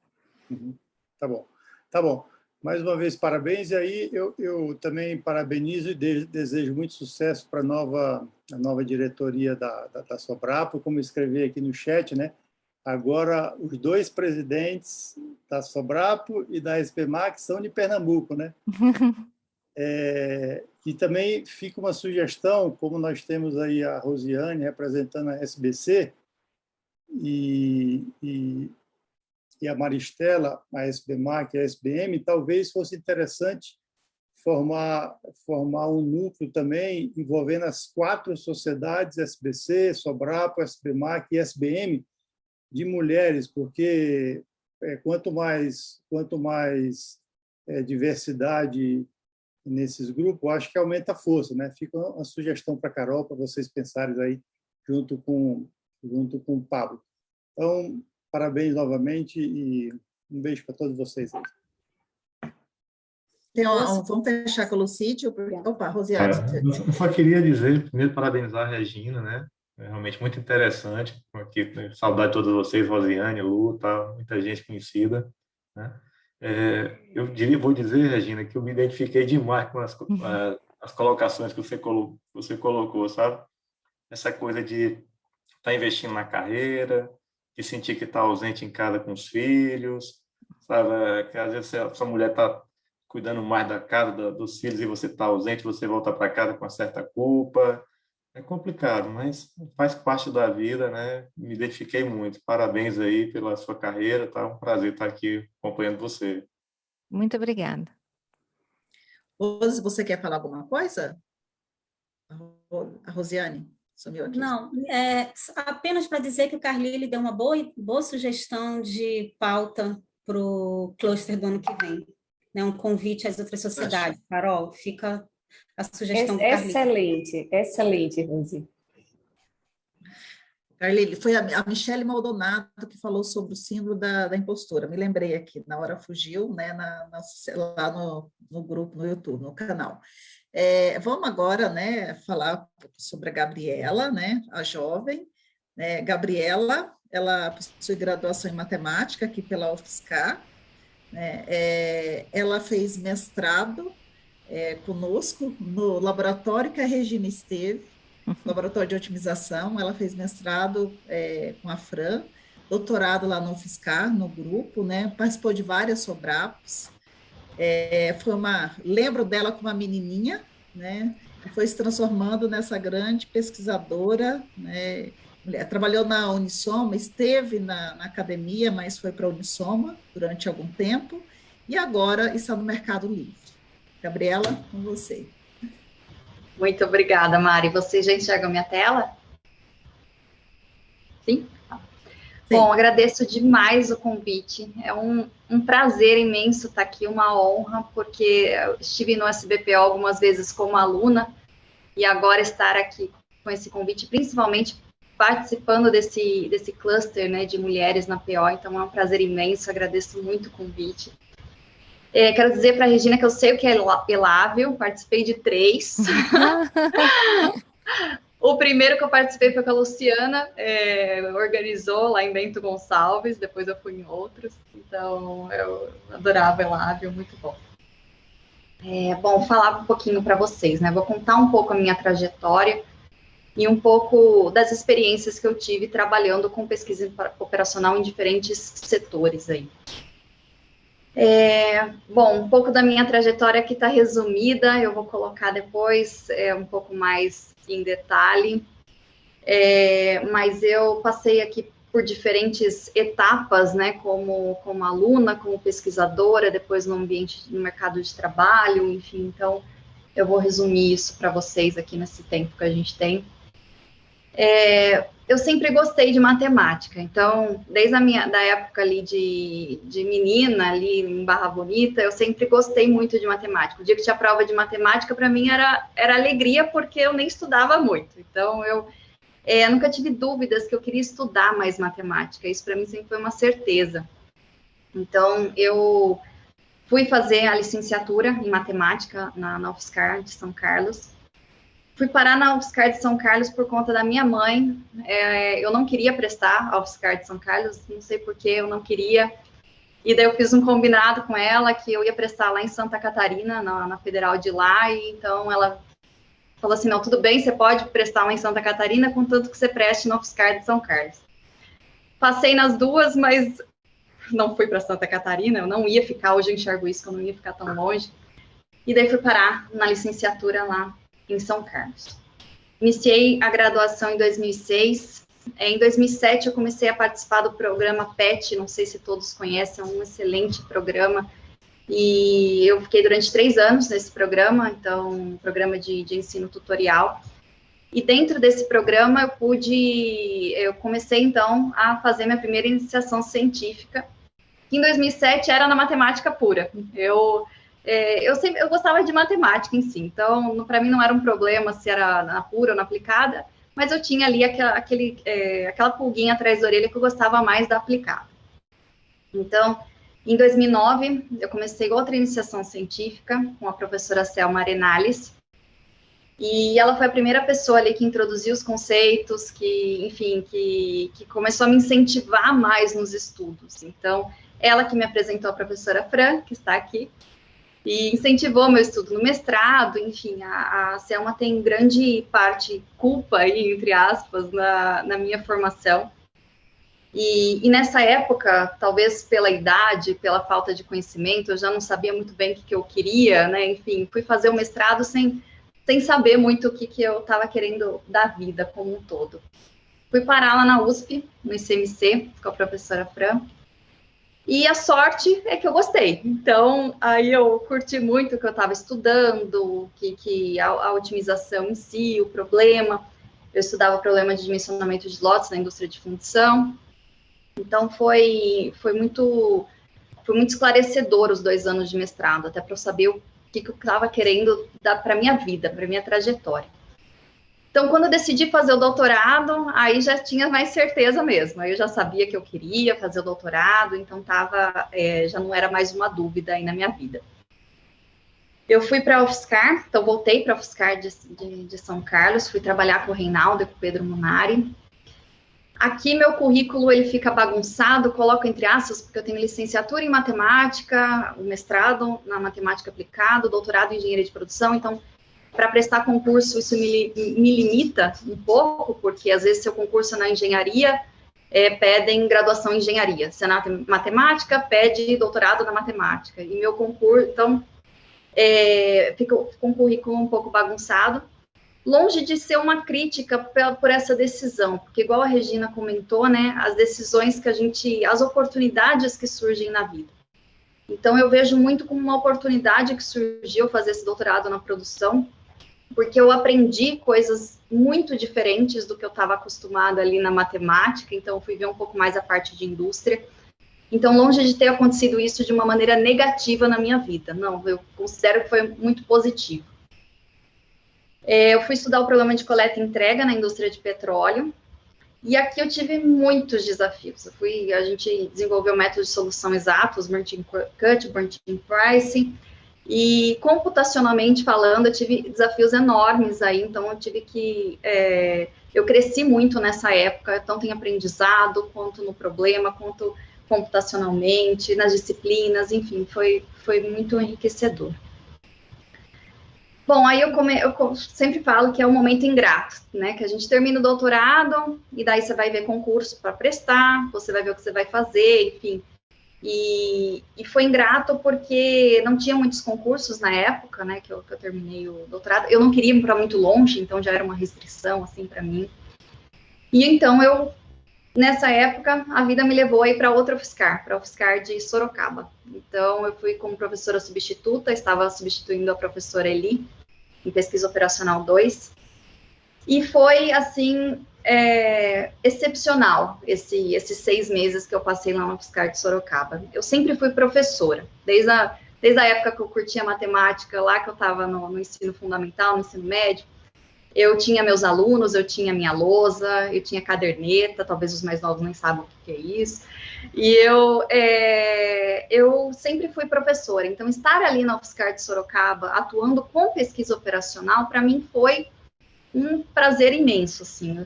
Tá bom. Mais uma vez, parabéns. E aí eu também parabenizo e desejo muito sucesso para a nova diretoria da Sobrapo, como eu escrevi aqui no chat, né? Agora, os 2 presidentes da Sobrapo e da SBMAC são de Pernambuco, né? E também fica uma sugestão, como nós temos aí a Rosiane representando a SBC e a Maristela, a SBMAC e a SBM, talvez fosse interessante formar um núcleo também envolvendo as 4 sociedades, SBC, Sobrapo, SBMAC e SBM, de mulheres, porque quanto mais diversidade nesses grupos, acho que aumenta a força, né? Fica uma sugestão para a Carol, para vocês pensarem aí junto com o Pablo. Então, parabéns novamente e um beijo para todos vocês. Vamos fechar com o Lucídio. Opa, Rosiane. Eu só queria dizer, primeiro, parabenizar a Regina, né? É realmente muito interessante. Aqui, saudade de todos vocês, Rosiane, Lu, tá, muita gente conhecida, né? Vou dizer, Regina, que eu me identifiquei demais com as colocações que você colocou, sabe? Essa coisa de estar investindo na carreira, de sentir que está ausente em casa com os filhos, sabe? Que às vezes a sua mulher está cuidando mais da casa, dos filhos, e você está ausente, você volta para casa com uma certa culpa. É complicado, mas faz parte da vida, né? Me identifiquei muito. Parabéns aí pela sua carreira, tá? Um prazer estar aqui acompanhando você. Muito obrigada. Rose, você quer falar alguma coisa? A Rosiane sumiu aqui. Não, apenas para dizer que o Carlyle deu uma boa sugestão de pauta para o cluster do ano que vem. Né? Um convite às outras sociedades. Carol, fica a sugestão do Carlyle. Excelente, Rose. Carlyle, foi a Michele Maldonado que falou sobre o síndrome da impostura. Me lembrei aqui, na hora fugiu, né, lá no grupo, no YouTube, no canal. Vamos agora, né, falar sobre a Gabriela, né, a jovem. Gabriela, ela possui graduação em matemática aqui pela UFSCar. Ela fez mestrado conosco no laboratório que a Regina esteve, laboratório de otimização. Ela fez mestrado com a Fran, doutorado lá no UFSCar, no grupo, né? Participou de várias Sobrapos. Lembro dela como uma menininha, né? Que foi se transformando nessa grande pesquisadora, né? Trabalhou na Unisoma, esteve na academia, mas foi para a Unisoma durante algum tempo, e agora está no Mercado Livre. Gabriela, com você. Muito obrigada, Mari. Você já enxerga a minha tela? Sim? Sim. Bom, agradeço demais o convite. É um prazer imenso estar aqui, uma honra, porque eu estive no SBPO algumas vezes como aluna, e agora estar aqui com esse convite, principalmente participando desse cluster, né, de mulheres na PO, então é um prazer imenso, agradeço muito o convite. Quero dizer para a Regina que eu sei o que é Elável, participei de 3. O primeiro que eu participei foi com a Luciana, organizou lá em Bento Gonçalves, depois eu fui em outros, então eu adorava Elável, muito bom. Bom, falar um pouquinho para vocês, né, vou contar um pouco a minha trajetória e um pouco das experiências que eu tive trabalhando com pesquisa operacional em diferentes setores aí. Bom, um pouco da minha trajetória aqui está resumida, eu vou colocar depois um pouco mais em detalhe, mas eu passei aqui por diferentes etapas, né, como aluna, como pesquisadora, depois no mercado de trabalho, enfim, então eu vou resumir isso para vocês aqui nesse tempo que a gente tem. Eu sempre gostei de matemática, então, desde da época ali de menina, ali em Barra Bonita, eu sempre gostei muito de matemática. O dia que tinha prova de matemática, para mim, era alegria, porque eu nem estudava muito. Então, eu nunca tive dúvidas que eu queria estudar mais matemática. Isso, para mim, sempre foi uma certeza. Então, eu fui fazer a licenciatura em matemática na UFSCar de São Carlos. Fui parar na UFSCar de São Carlos por conta da minha mãe. Eu não queria prestar a UFSCar de São Carlos, não sei porquê, eu não queria. E daí eu fiz um combinado com ela que eu ia prestar lá em Santa Catarina, na Federal de lá, e então ela falou assim, não, tudo bem, você pode prestar lá em Santa Catarina, contanto que você preste na UFSCar de São Carlos. Passei nas duas, mas não fui para Santa Catarina, eu não ia ficar, hoje eu enxergo isso, que eu não ia ficar tão longe. E daí fui parar na licenciatura lá em São Carlos. Iniciei a graduação em 2006. Em 2007, eu comecei a participar do programa PET, não sei se todos conhecem, é um excelente programa, e eu fiquei durante 3 anos nesse programa, então, um programa de ensino tutorial, e dentro desse programa eu comecei, então, a fazer minha primeira iniciação científica, que em 2007 era na matemática pura. Eu gostava de matemática em si, então, para mim não era um problema se era na pura ou na aplicada, mas eu tinha ali aquela pulguinha atrás da orelha que eu gostava mais da aplicada. Então, em 2009, eu comecei outra iniciação científica com a professora Selma Arenales, e ela foi a primeira pessoa ali que introduziu os conceitos, que começou a me incentivar mais nos estudos. Então, ela que me apresentou a professora Fran, que está aqui, e incentivou meu estudo no mestrado. Enfim, a Selma tem grande culpa, aí, entre aspas, na minha formação. E nessa época, talvez pela idade, pela falta de conhecimento, eu já não sabia muito bem o que eu queria, né? Enfim, fui fazer o mestrado sem saber muito o que eu estava querendo da vida como um todo. Fui parar lá na USP, no ICMC, com a professora Fran, e a sorte é que eu gostei. Então, aí eu curti muito o que eu estava estudando, que a otimização em si, o problema. Eu estudava o problema de dimensionamento de lotes na indústria de fundição. Então, foi muito esclarecedor os 2 anos de mestrado, até para eu saber o que eu estava querendo dar para a minha vida, para a minha trajetória. Então, quando eu decidi fazer o doutorado, aí já tinha mais certeza mesmo. Aí eu já sabia que eu queria fazer o doutorado, então já não era mais uma dúvida aí na minha vida. Eu fui para a UFSCar, então voltei para a UFSCar de São Carlos, fui trabalhar com o Reinaldo e com o Pedro Munari. Aqui meu currículo ele fica bagunçado, coloco entre aspas, porque eu tenho licenciatura em matemática, o mestrado na matemática aplicada, o doutorado em engenharia de produção. Então, para prestar concurso, isso me limita um pouco, porque às vezes seu concurso na engenharia pedem graduação em engenharia, se é na matemática, pede doutorado na matemática. E meu concurso, então, fica um currículo um pouco bagunçado. Longe de ser uma crítica por essa decisão, porque igual a Regina comentou, né, as decisões as oportunidades que surgem na vida. Então, eu vejo muito como uma oportunidade que surgiu fazer esse doutorado na produção, porque eu aprendi coisas muito diferentes do que eu estava acostumada ali na matemática, então eu fui ver um pouco mais a parte de indústria. Então, longe de ter acontecido isso de uma maneira negativa na minha vida, não, eu considero que foi muito positivo. Eu fui estudar o problema de coleta e entrega na indústria de petróleo, e aqui eu tive muitos desafios. A gente desenvolveu métodos de solução exatos, Burnt-in Cut, Burnt-in Pricing, e computacionalmente falando, eu tive desafios enormes aí, então eu tive que... eu cresci muito nessa época, tanto em aprendizado, quanto no problema, quanto computacionalmente, nas disciplinas, enfim, foi muito enriquecedor. Bom, aí eu sempre falo que é um momento ingrato, né? Que a gente termina o doutorado e daí você vai ver concurso para prestar, você vai ver o que você vai fazer, enfim. E foi ingrato porque não tinha muitos concursos na época, né? Que eu terminei o doutorado. Eu não queria ir para muito longe, então já era uma restrição, assim, para mim. E então nessa época, a vida me levou aí para outra UFSCar, para a UFSCar de Sorocaba. Então, eu fui como professora substituta, estava substituindo a professora Eli, em Pesquisa Operacional 2, e foi, assim, excepcional esses 6 meses que eu passei lá na UFSCar de Sorocaba. Eu sempre fui professora, desde a época que eu curtia matemática, lá que eu estava no ensino fundamental, no ensino médio. Eu tinha meus alunos, eu tinha minha lousa, eu tinha caderneta, talvez os mais novos nem saibam o que é isso. E eu sempre fui professora, então estar ali na UFSCar de Sorocaba, atuando com pesquisa operacional, para mim foi um prazer imenso, assim.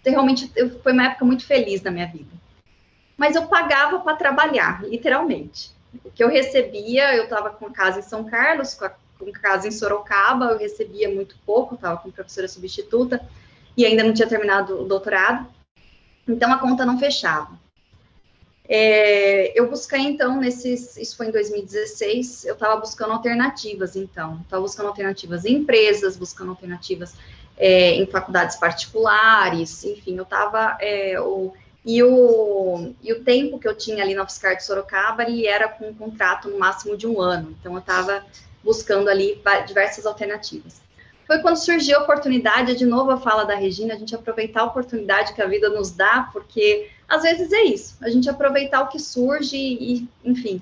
Realmente, foi uma época muito feliz da minha vida. Mas eu pagava para trabalhar, literalmente. O que eu recebia, eu estava com casa em São Carlos, com casa em Sorocaba, eu recebia muito pouco, estava com professora substituta, e ainda não tinha terminado o doutorado, então a conta não fechava. Eu busquei, então, isso foi em 2016, eu estava buscando alternativas, então, estava buscando alternativas em empresas, buscando alternativas em faculdades particulares, enfim, eu estava... E o tempo que eu tinha ali na UFSCar de Sorocaba, ele era com um contrato no máximo de 1 ano, então eu estava buscando ali diversas alternativas. Foi quando surgiu a oportunidade, de novo a fala da Regina, a gente aproveitar a oportunidade que a vida nos dá, porque às vezes é isso, a gente aproveitar o que surge e, enfim.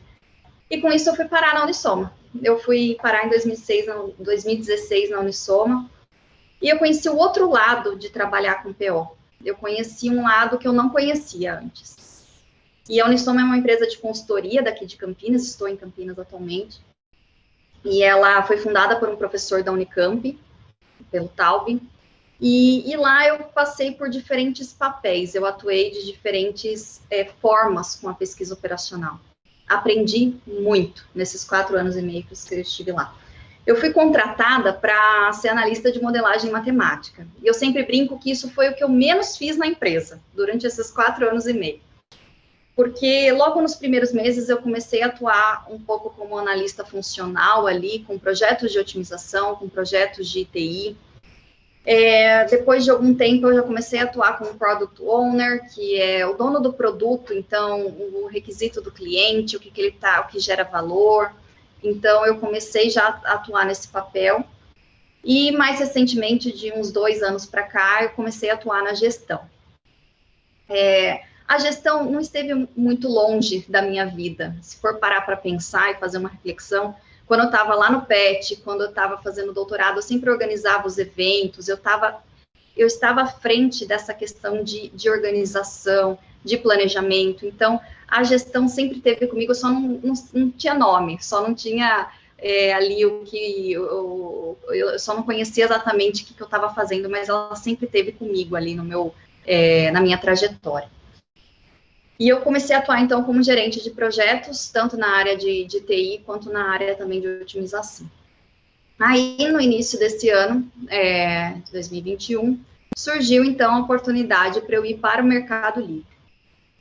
E com isso eu fui parar na Unisoma. Eu fui parar em 2016 na Unisoma, e eu conheci o outro lado de trabalhar com PO. Eu conheci um lado que eu não conhecia antes. E a Unisoma é uma empresa de consultoria daqui de Campinas, estou em Campinas atualmente, e ela foi fundada por um professor da Unicamp, pelo Taubin, E lá eu passei por diferentes papéis, eu atuei de diferentes formas com a pesquisa operacional. Aprendi muito nesses 4 anos e meio que eu estive lá. Eu fui contratada para ser analista de modelagem matemática. E eu sempre brinco que isso foi o que eu menos fiz na empresa, durante esses 4 anos e meio. Porque logo nos primeiros meses eu comecei a atuar um pouco como analista funcional ali, com projetos de otimização, com projetos de TI. Depois de algum tempo eu já comecei a atuar como Product Owner, que é o dono do produto, então o requisito do cliente, o que gera valor. Então eu comecei já a atuar nesse papel. E mais recentemente, de uns 2 anos para cá, eu comecei a atuar na gestão. A gestão não esteve muito longe da minha vida. Se for parar para pensar e fazer uma reflexão, quando eu estava lá no PET, quando eu estava fazendo doutorado, eu sempre organizava os eventos, eu estava à frente dessa questão de organização, de planejamento. Então, a gestão sempre teve comigo, eu só não tinha nome, só não tinha ali o que... Eu só não conhecia exatamente o que eu estava fazendo, mas ela sempre teve comigo ali na minha trajetória. E eu comecei a atuar, então, como gerente de projetos, tanto na área de TI, quanto na área também de otimização. Aí, no início desse ano, 2021, surgiu, então, a oportunidade para eu ir para o Mercado Livre.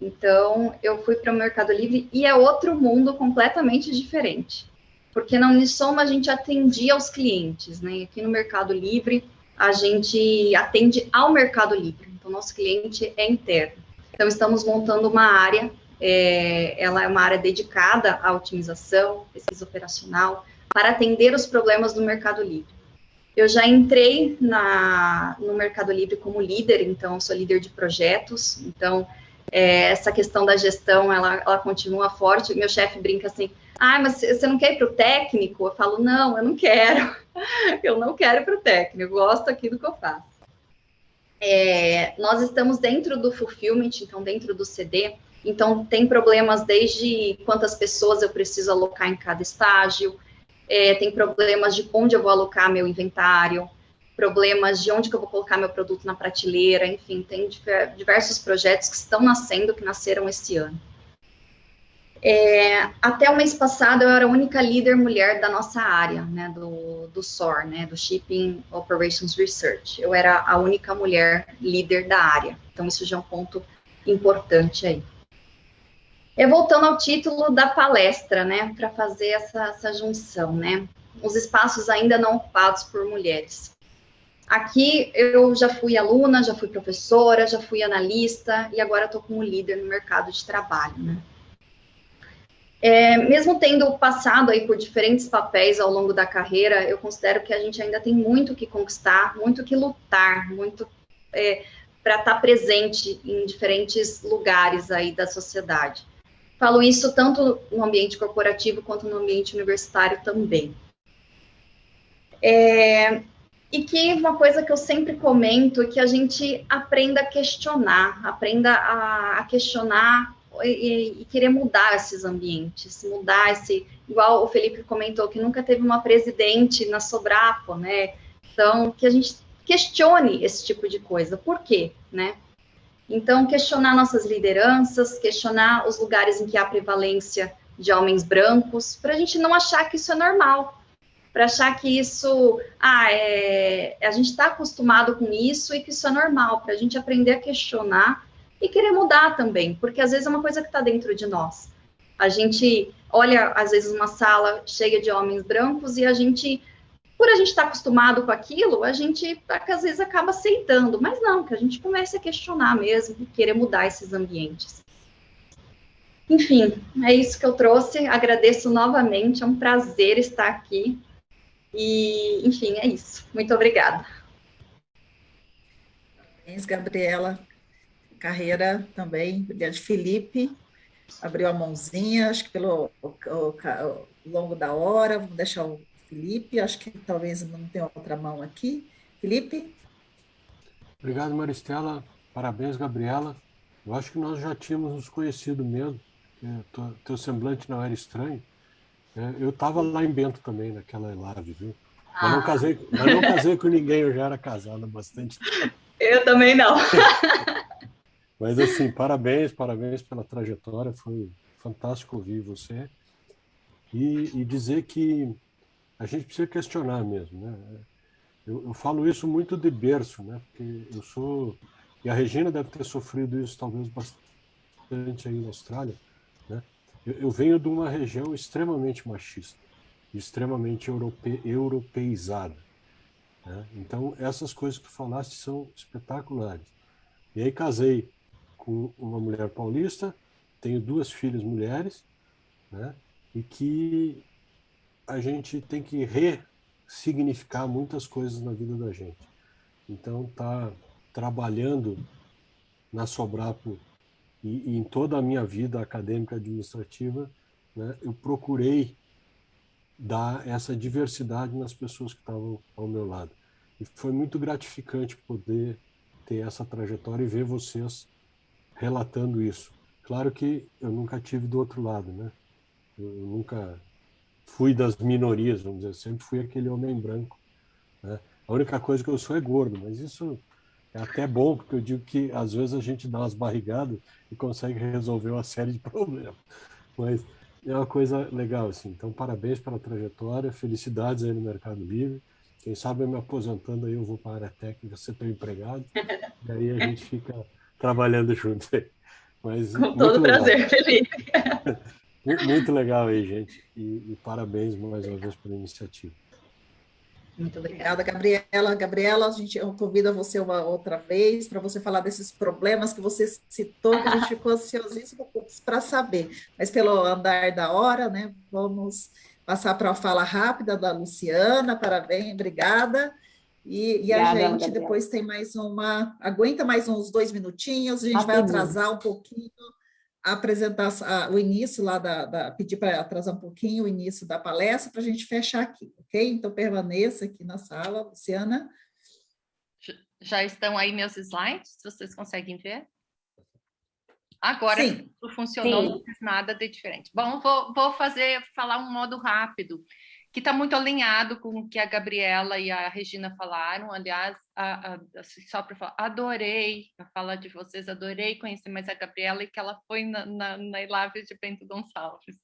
Então, eu fui para o Mercado Livre e é outro mundo completamente diferente. Porque na Unisoma a gente atendia aos clientes, né? Aqui no Mercado Livre, a gente atende ao Mercado Livre. Então, nosso cliente é interno. Então, estamos montando uma área, ela é uma área dedicada à otimização, pesquisa operacional, para atender os problemas do Mercado Livre. Eu já entrei no Mercado Livre como líder, então, sou líder de projetos, então, essa questão da gestão, ela continua forte. Meu chefe brinca assim, mas você não quer ir para o técnico? Eu falo, não, eu não quero, eu não quero ir para o técnico, eu gosto aqui do que eu faço. Nós estamos dentro do fulfillment, então dentro do CD, então tem problemas desde quantas pessoas eu preciso alocar em cada estágio, tem problemas de onde eu vou alocar meu inventário, problemas de onde que eu vou colocar meu produto na prateleira, enfim, tem diversos projetos que estão nascendo, que nasceram esse ano. Até o mês passado, eu era a única líder mulher da nossa área, né, do SOR, né, do Shipping Operations Research. Eu era a única mulher líder da área. Então, isso já é um ponto importante aí. Voltando ao título da palestra, né, para fazer essa junção, né, os espaços ainda não ocupados por mulheres. Aqui, eu já fui aluna, já fui professora, já fui analista, e agora estou como líder no mercado de trabalho, né. Mesmo tendo passado aí por diferentes papéis ao longo da carreira, eu considero que a gente ainda tem muito que conquistar, muito que lutar, muito para estar presente em diferentes lugares aí da sociedade. Falo isso tanto no ambiente corporativo quanto no ambiente universitário também. E que uma coisa que eu sempre comento é que a gente aprenda a questionar, aprenda a questionar e querer mudar esses ambientes, igual o Felipe comentou, que nunca teve uma presidente na Sobrapo, né? Então, que a gente questione esse tipo de coisa. Por quê, né? Então, questionar nossas lideranças, questionar os lugares em que há prevalência de homens brancos, para a gente não achar que isso é normal, para achar que isso, a gente está acostumado com isso e que isso é normal, para a gente aprender a questionar e querer mudar também, porque às vezes é uma coisa que está dentro de nós. A gente olha, às vezes, uma sala cheia de homens brancos e por a gente estar acostumado com aquilo, a gente, às vezes, acaba aceitando, mas não, que a gente comece a questionar mesmo e querer mudar esses ambientes. Enfim, é isso que eu trouxe, agradeço novamente, é um prazer estar aqui, e, enfim, é isso. Muito obrigada. Parabéns, Gabriela. Carreira também, brilhante. Felipe abriu a mãozinha, acho que pelo longo da hora, vamos deixar o Felipe, acho que talvez não tenha outra mão aqui. Felipe? Obrigado, Maristela. Parabéns, Gabriela. Eu acho que nós já tínhamos nos conhecido mesmo, teu semblante não era estranho. Eu estava lá em Bento também, naquela live, viu? Mas não casei com ninguém, eu já era casado há bastante tempo. Eu também não. Mas assim, parabéns pela trajetória, foi fantástico ouvir você. E dizer que a gente precisa questionar mesmo, né? Eu falo isso muito de berço, né? Porque eu sou... E a Regina deve ter sofrido isso talvez bastante aí na Austrália, né? Eu venho de uma região extremamente machista, extremamente europeizada, né? Então, essas coisas que tu falaste são espetaculares. E aí casei com uma mulher paulista, tenho 2 filhas mulheres, né? E que a gente tem que ressignificar muitas coisas na vida da gente. Então, tá trabalhando na Sobrapo e em toda a minha vida acadêmica administrativa, né, eu procurei dar essa diversidade nas pessoas que estavam ao meu lado. E foi muito gratificante poder ter essa trajetória e ver vocês relatando isso. Claro que eu nunca tive do outro lado, né? Eu nunca fui das minorias, vamos dizer, sempre fui aquele homem branco, né? A única coisa que eu sou é gordo, mas isso é até bom, porque eu digo que às vezes a gente dá umas barrigadas e consegue resolver uma série de problemas. Mas é uma coisa legal, assim. Então, parabéns pela trajetória, felicidades aí no Mercado Livre. Quem sabe eu me aposentando aí, eu vou para a área técnica, ser teu empregado, e aí a gente fica trabalhando junto aí. Mas Com todo prazer, Felipe. Muito legal aí, gente. E parabéns mais uma vez pela iniciativa. Muito obrigada, Gabriela. Gabriela, eu convido você uma outra vez para você falar desses problemas que você citou, que a gente ficou ansiosíssimo para saber. Mas pelo andar da hora, né, vamos passar para a fala rápida da Luciana. Parabéns, obrigada. E obrigada, a gente Gabriela. Depois tem mais aguenta mais uns 2 minutinhos, a gente vai atrasar um pouquinho a apresentação, o início lá pedir para atrasar um pouquinho o início da palestra para a gente fechar aqui, ok? Então, permaneça aqui na sala, Luciana. Já estão aí meus slides, vocês conseguem ver? Agora sim, tudo funcionou, sim. Não fiz nada de diferente. Bom, vou falar um modo rápido, que está muito alinhado com o que a Gabriela e a Regina falaram. Aliás, só para falar, adorei a fala de vocês, adorei conhecer mais a Gabriela e que ela foi na Ilávia de Bento Gonçalves.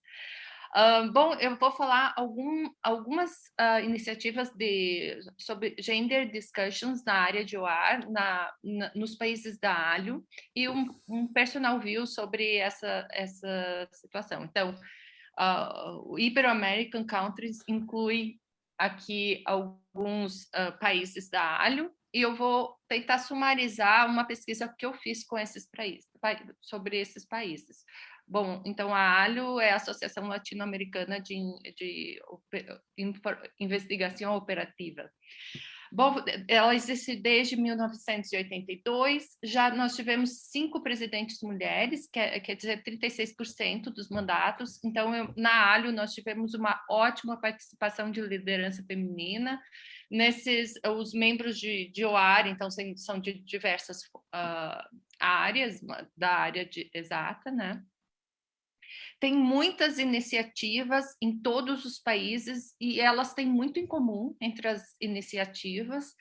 Bom, eu vou falar algumas iniciativas sobre gender discussions na área de OAR, nos países da ALHO, e um personal view sobre essa situação. Então, o Ibero-American Countries inclui aqui alguns países da ALHO, e eu vou tentar sumarizar uma pesquisa que eu fiz com esses países, sobre esses países. Bom, então a ALHO é a Associação Latino-Americana de Investigação Operativa. Bom, ela existe desde 1982, já nós tivemos 5 presidentes mulheres, quer dizer, 36% dos mandatos. Então, na ALHO, nós tivemos uma ótima participação de liderança feminina. Os membros de OAR, então, são de diversas áreas, da área exata, né? Tem muitas iniciativas em todos os países e elas têm muito em comum entre as iniciativas.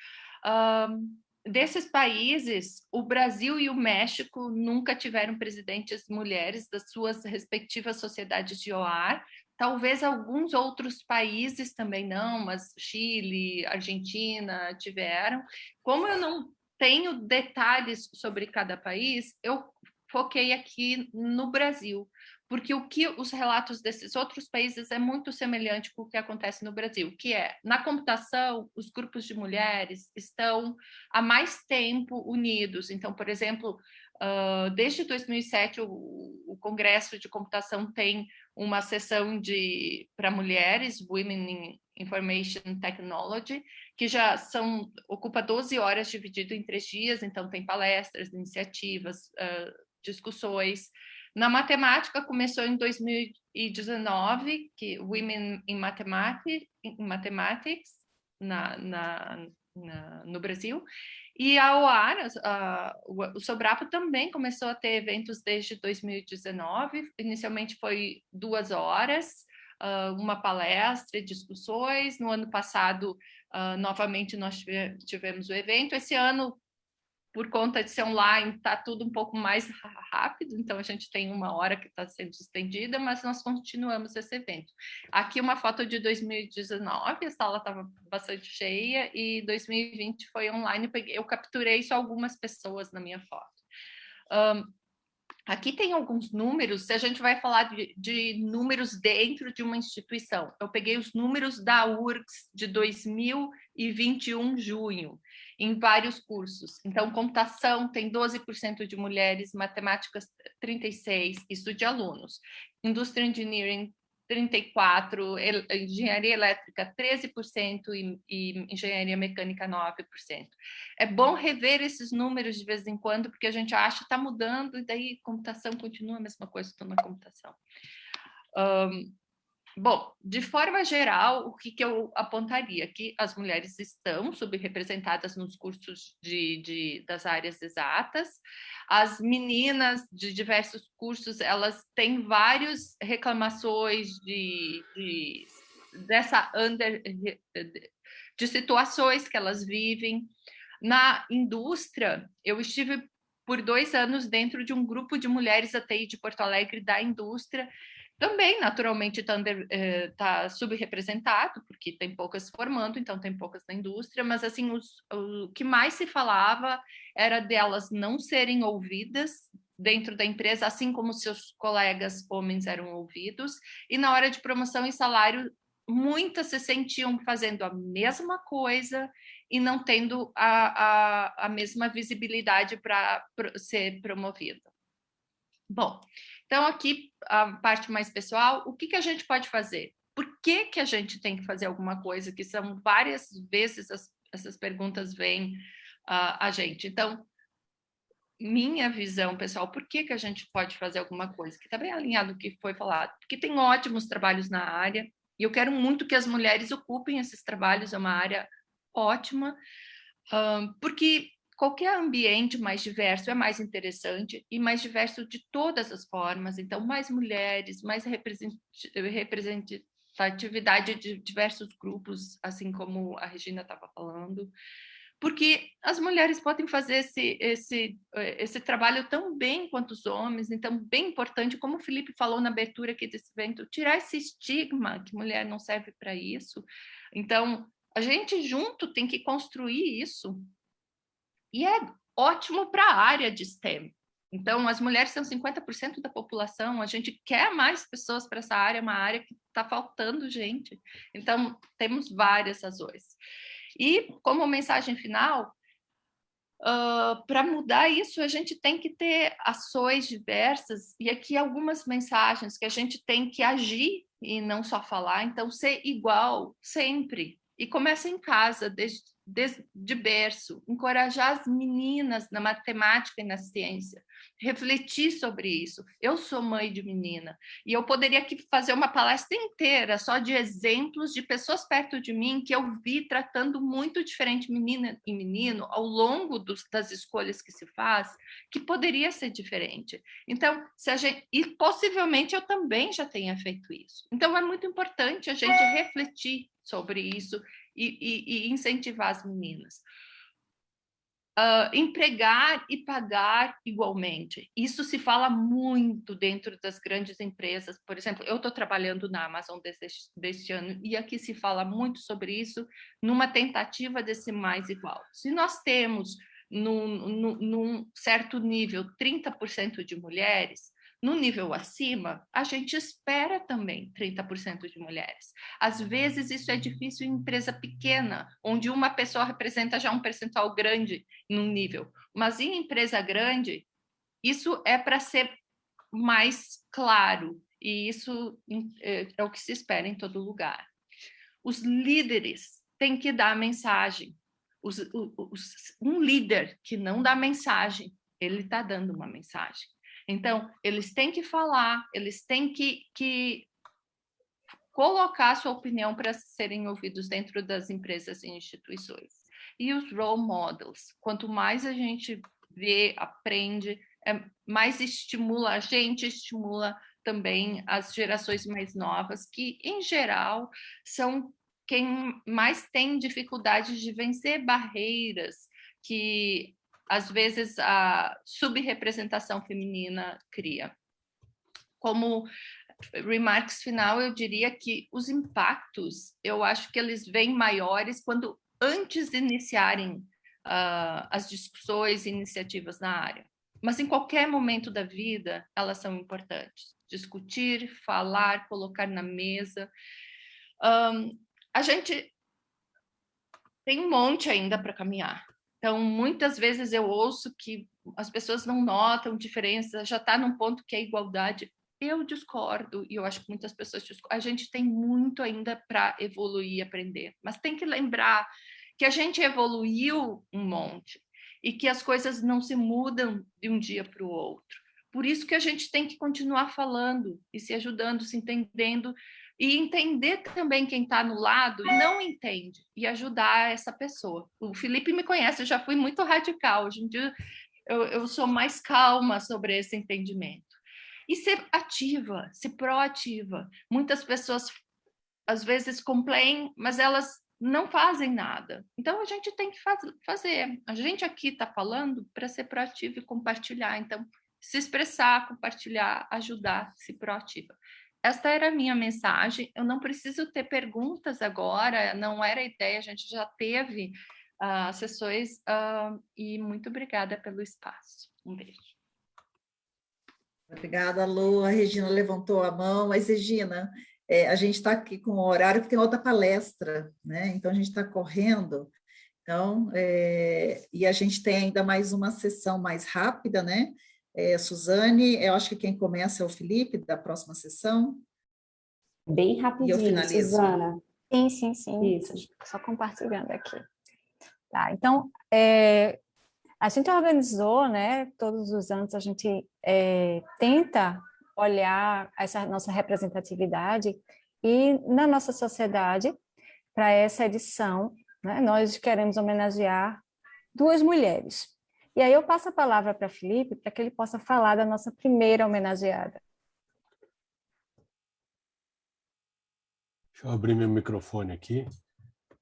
Desses países, o Brasil e o México nunca tiveram presidentes mulheres das suas respectivas sociedades de OAR. Talvez alguns outros países também não, mas Chile, Argentina tiveram. Como eu não tenho detalhes sobre cada país, eu foquei aqui no Brasil, porque os relatos desses outros países é muito semelhante com o que acontece no Brasil, que é, na computação, os grupos de mulheres estão há mais tempo unidos. Então, por exemplo, desde 2007, o Congresso de Computação tem uma sessão para mulheres, Women in Information Technology, que já ocupa 12 horas dividido em 3 dias, então tem palestras, iniciativas, discussões. Na matemática, começou em 2019, que Women in Mathematics, no Brasil, e a OAR, o Sobrapo também começou a ter eventos desde 2019, inicialmente foi 2 horas, uma palestra e discussões. No ano passado, Novamente, nós tivemos o evento. Esse ano, por conta de ser online, está tudo um pouco mais rápido, então a gente tem 1 hora que está sendo estendida, mas nós continuamos esse evento. Aqui uma foto de 2019, a sala estava bastante cheia, e 2020 foi online, eu capturei só algumas pessoas na minha foto. Aqui tem alguns números, se a gente vai falar de números dentro de uma instituição. Eu peguei os números da URGS de 2021, junho, em vários cursos. Então, computação tem 12% de mulheres, matemáticas 36%, isso de alunos. Indústria Engineering 34%, engenharia elétrica 13% e engenharia mecânica 9%. É bom rever esses números de vez em quando, porque a gente acha que está mudando, e daí computação continua a mesma coisa, estou na computação. Bom, de forma geral, o que eu apontaria? Que as mulheres estão subrepresentadas nos cursos das áreas exatas. As meninas de diversos cursos, elas têm várias reclamações de situações que elas vivem. Na indústria, eu estive por 2 anos dentro de um grupo de mulheres ATI de Porto Alegre da indústria. Também, naturalmente, está subrepresentado, porque tem poucas formando, então tem poucas na indústria, mas assim, o que mais se falava era delas não serem ouvidas dentro da empresa, assim como seus colegas homens eram ouvidos, e na hora de promoção e salário, muitas se sentiam fazendo a mesma coisa e não tendo a mesma visibilidade para ser promovida. Bom, então aqui a parte mais pessoal, o que a gente pode fazer? Por que a gente tem que fazer alguma coisa? Que são várias vezes essas perguntas vêm a gente. Então, minha visão, pessoal, por que a gente pode fazer alguma coisa? Que está bem alinhado com o que foi falado. Porque tem ótimos trabalhos na área, e eu quero muito que as mulheres ocupem esses trabalhos, é uma área ótima, porque qualquer ambiente mais diverso é mais interessante e mais diverso de todas as formas. Então, mais mulheres, mais representatividade de diversos grupos, assim como a Regina estava falando, porque as mulheres podem fazer esse trabalho tão bem quanto os homens, então, bem importante, como o Felipe falou na abertura aqui desse evento, tirar esse estigma que mulher não serve para isso. Então, a gente junto tem que construir isso. E é ótimo para a área de STEM. Então, as mulheres são 50% da população, a gente quer mais pessoas para essa área, é uma área que está faltando gente. Então, temos várias razões. E, como mensagem final, para mudar isso, a gente tem que ter ações diversas, e aqui algumas mensagens que a gente tem que agir e não só falar. Então, ser igual sempre. E começa em casa, de berço, encorajar as meninas na matemática e na ciência, refletir sobre isso. Eu sou mãe de menina, e eu poderia aqui fazer uma palestra inteira só de exemplos de pessoas perto de mim que eu vi tratando muito diferente menina e menino ao longo das escolhas que se faz, que poderia ser diferente. Então, e possivelmente eu também já tenha feito isso. Então, é muito importante a gente refletir sobre isso e incentivar as meninas. Empregar e pagar igualmente. Isso se fala muito dentro das grandes empresas. Por exemplo, eu estou trabalhando na Amazon deste ano, e aqui se fala muito sobre isso, numa tentativa de ser mais igual. Se nós temos, num certo nível, 30% de mulheres, no nível acima, a gente espera também 30% de mulheres. Às vezes, isso é difícil em empresa pequena, onde uma pessoa representa já um percentual grande num nível. Mas em empresa grande, isso é para ser mais claro, e isso é o que se espera em todo lugar. Os líderes têm que dar a mensagem. Um líder que não dá mensagem, ele está dando uma mensagem. Então, eles têm que falar, eles têm que colocar a sua opinião para serem ouvidos dentro das empresas e instituições. E os role models, quanto mais a gente vê, aprende, mais estimula a gente, estimula também as gerações mais novas, que, em geral, são quem mais tem dificuldades de vencer barreiras que, às vezes, a subrepresentação feminina cria. Como remarks final, eu diria que os impactos, eu acho que eles vêm maiores quando, antes de iniciarem as discussões e iniciativas na área. Mas em qualquer momento da vida, elas são importantes. Discutir, falar, colocar na mesa. A gente tem um monte ainda para caminhar. Então, muitas vezes eu ouço que as pessoas não notam diferença, já está num ponto que é igualdade. Eu discordo, e eu acho que muitas pessoas discordam. A gente tem muito ainda para evoluir e aprender, mas tem que lembrar que a gente evoluiu um monte e que as coisas não se mudam de um dia para o outro. Por isso que a gente tem que continuar falando e se ajudando, se entendendo, e entender também quem está no lado e não entende, e ajudar essa pessoa. O Felipe me conhece, eu já fui muito radical. Hoje em dia eu sou mais calma sobre esse entendimento. E ser ativa, ser proativa. Muitas pessoas, às vezes, complainem, mas elas não fazem nada. Então, a gente tem que fazer. A gente aqui está falando para ser proativo e compartilhar. Então, se expressar, compartilhar, ajudar, ser proativa. Esta era a minha mensagem. Eu não preciso ter perguntas agora, não era a ideia, a gente já teve sessões, e muito obrigada pelo espaço. Um beijo. Obrigada, Lu. A Regina levantou a mão, mas, Regina, a gente está aqui com o horário que tem outra palestra, né? Então, a gente está correndo. Então, e a gente tem ainda mais uma sessão mais rápida, né? Suzane, eu acho que quem começa é o Felipe, da próxima sessão. Bem rapidinho, Suzana. Sim. Isso. Só compartilhando aqui. Tá, então, a gente organizou, né, todos os anos a gente tenta olhar essa nossa representatividade e na nossa sociedade, para essa edição, né, nós queremos homenagear 2 mulheres. E aí eu passo a palavra para Felipe, para que ele possa falar da nossa primeira homenageada. Deixa eu abrir meu microfone aqui.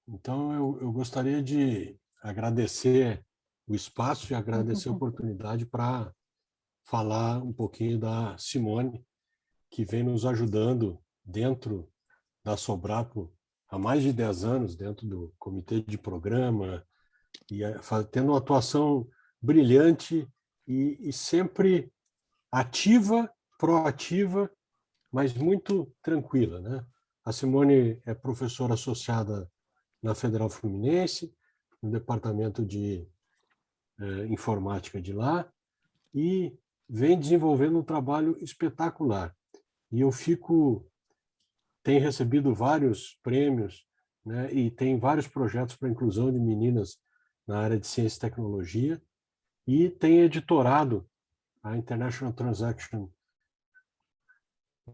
Então, eu gostaria de agradecer o espaço e agradecer a oportunidade para falar um pouquinho da Simone, que vem nos ajudando dentro da Sobrapo há mais de 10 anos, dentro do comitê de programa, e tendo uma atuação brilhante e sempre ativa, proativa, mas muito tranquila, né? A Simone é professora associada na Federal Fluminense, no departamento de informática de lá, e vem desenvolvendo um trabalho espetacular. E eu tem recebido vários prêmios, né, e tem vários projetos para a inclusão de meninas na área de ciência e tecnologia, e tem editorado a International Transaction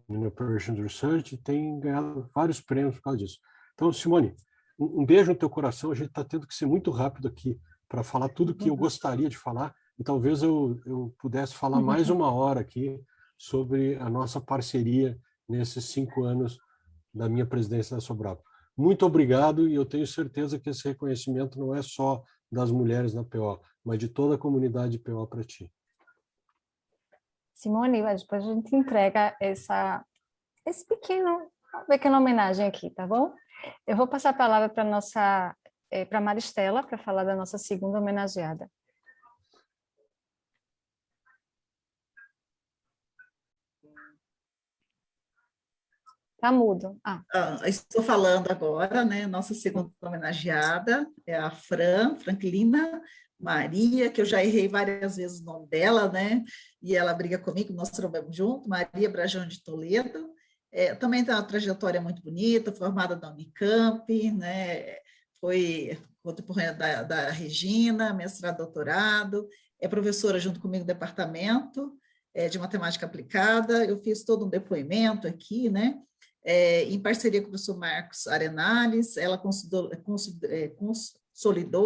in Operations Research, e tem ganhado vários prêmios por causa disso. Então, Simone, um beijo no teu coração. A gente está tendo que ser muito rápido aqui para falar tudo que eu gostaria de falar, e talvez eu pudesse falar mais uma hora aqui sobre a nossa parceria nesses 5 anos da minha presidência da Sobrapo. Muito obrigado, e eu tenho certeza que esse reconhecimento não é só das mulheres na PO, mas de toda a comunidade PO para ti. Simone, depois a gente entrega essa pequena homenagem aqui, tá bom? Eu vou passar a palavra para Maristela, para falar da nossa segunda homenageada. Tá mudo. Estou falando agora, né? Nossa segunda homenageada é a Franklina Maria, que eu já errei várias vezes o nome dela, né? E ela briga comigo, nós trabalhamos junto, Maria Brajão de Toledo. Também tem uma trajetória muito bonita, formada da Unicamp, né? Foi contemporânea da Regina, mestrado, doutorado, é professora junto comigo do departamento de matemática aplicada. Eu fiz todo um depoimento aqui, né? Em parceria com o professor Marcos Arenales, ela consolidou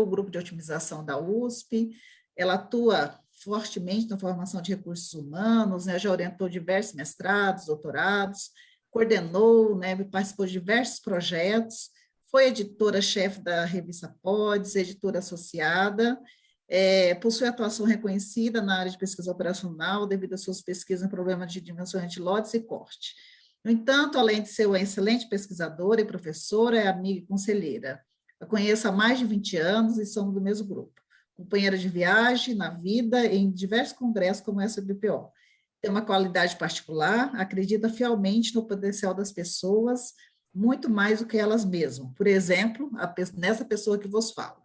o grupo de otimização da USP, ela atua fortemente na formação de recursos humanos, né? Já orientou diversos mestrados, doutorados, coordenou, né? Participou de diversos projetos, foi editora-chefe da revista Pods, editora associada, possui atuação reconhecida na área de pesquisa operacional devido às suas pesquisas em problemas de dimensionamento de lotes e corte. No entanto, além de ser uma excelente pesquisadora e professora, é amiga e conselheira. A conheço há mais de 20 anos e somos do mesmo grupo. Companheira de viagem na vida em diversos congressos como essa BPO. Tem uma qualidade particular, acredita fielmente no potencial das pessoas, muito mais do que elas mesmas. Por exemplo, nessa pessoa que vos fala.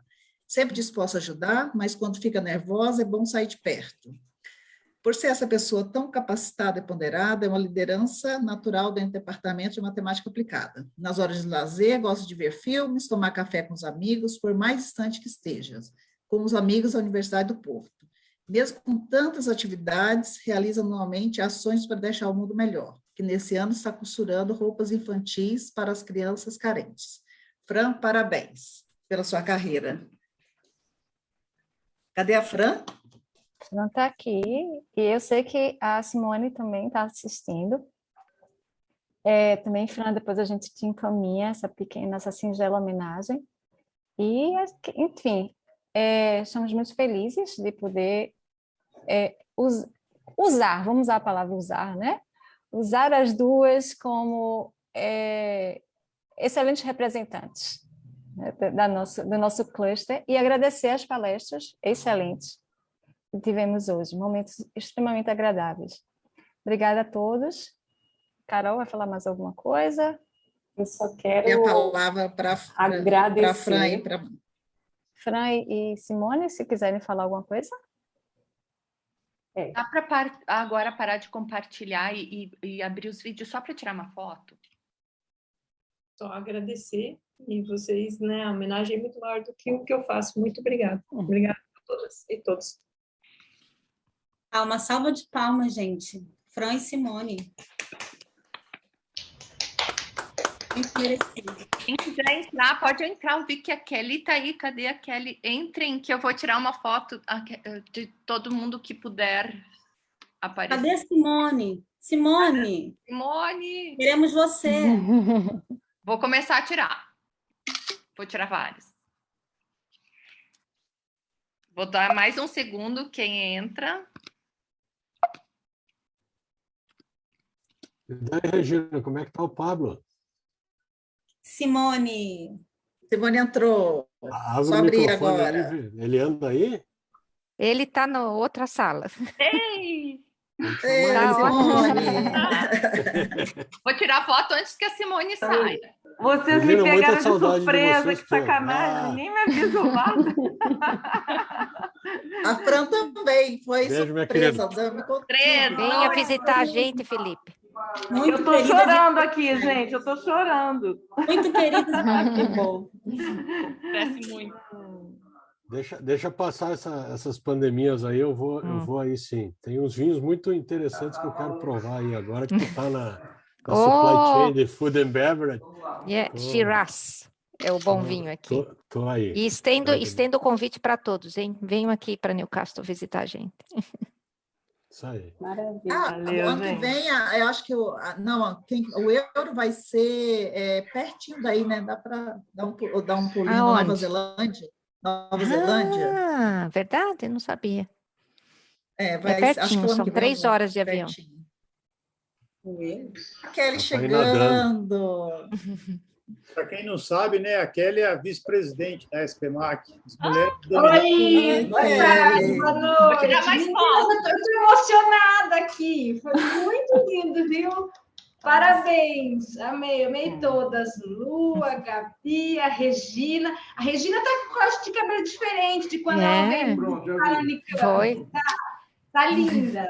Sempre disposta a ajudar, mas quando fica nervosa é bom sair de perto. Por ser essa pessoa tão capacitada e ponderada, é uma liderança natural dentro do departamento de matemática aplicada. Nas horas de lazer, gosta de ver filmes, tomar café com os amigos, por mais distante que esteja, com os amigos da Universidade do Porto. Mesmo com tantas atividades, realiza anualmente ações para deixar o mundo melhor, que nesse ano está costurando roupas infantis para as crianças carentes. Fran, parabéns pela sua carreira. Cadê a Fran? Fran está aqui, e eu sei que a Simone também está assistindo. Também, Fran, depois a gente te encaminha essa singela homenagem. E, enfim, estamos muito felizes de poder usar, vamos usar a palavra usar, né? Usar as duas como excelentes representantes, né, do nosso cluster, e agradecer as palestras excelentes que tivemos hoje, momentos extremamente agradáveis. Obrigada a todos. Carol, vai falar mais alguma coisa? Eu só quero E a palavra para agradecer. Fran e para... Fran e Simone, se quiserem falar alguma coisa. Dá para agora parar de compartilhar e abrir os vídeos só para tirar uma foto? Só agradecer, e vocês, né, a homenagem é muito maior do que o que eu faço. Muito obrigada. Obrigada a todas e todos. Uma salva de palmas, gente. Fran e Simone. Quem quiser entrar, pode entrar. Eu vi que a Kelly está aí. Cadê a Kelly? Entrem, que eu vou tirar uma foto de todo mundo que puder aparecer. Cadê a Simone? Simone! Simone! Queremos você! Vou começar a tirar. Vou tirar vários. Vou dar mais um segundo. Quem entra? E daí, Regina, como é que está o Pablo? Simone entrou. Só abrir agora. Aí, ele anda aí? Ele está na outra sala. Ei! Simone! Vou tirar foto antes que a Simone saia. Vocês me pegaram de surpresa, que sacanagem. Nem me avisou nada. A Fran também foi surpresa. Venha visitar a gente, Felipe. Eu estou chorando aqui, gente. Eu estou chorando. Muito querida. Que bom. Cresce muito. Deixa passar essas pandemias aí, eu vou aí sim. Tem uns vinhos muito interessantes que eu quero provar aí agora, que está na supply chain de food and beverage. Shiraz é o bom vinho aqui. Tô aí. E estendo o convite para todos, hein? Venham aqui para Newcastle visitar a gente. Isso aí. Maravilha. Valeu, ano que vem, eu acho que o euro vai ser pertinho daí, né? Dá para dar um pulinho na Nova Zelândia. Ah, verdade? Eu não sabia. Pertinho, acho que são 3 horas de avião. A Kelly chegando. Para quem não sabe, né, a Kelly é a vice-presidente da SPMAC. Oi! Boa noite! Eu estou emocionada aqui. Foi muito lindo, viu? Parabéns! Amei todas. Lu, a Gabi, a Regina. A Regina está com corte de cabelo diferente de quando ela veio para a Unicamp. Foi. Tá linda.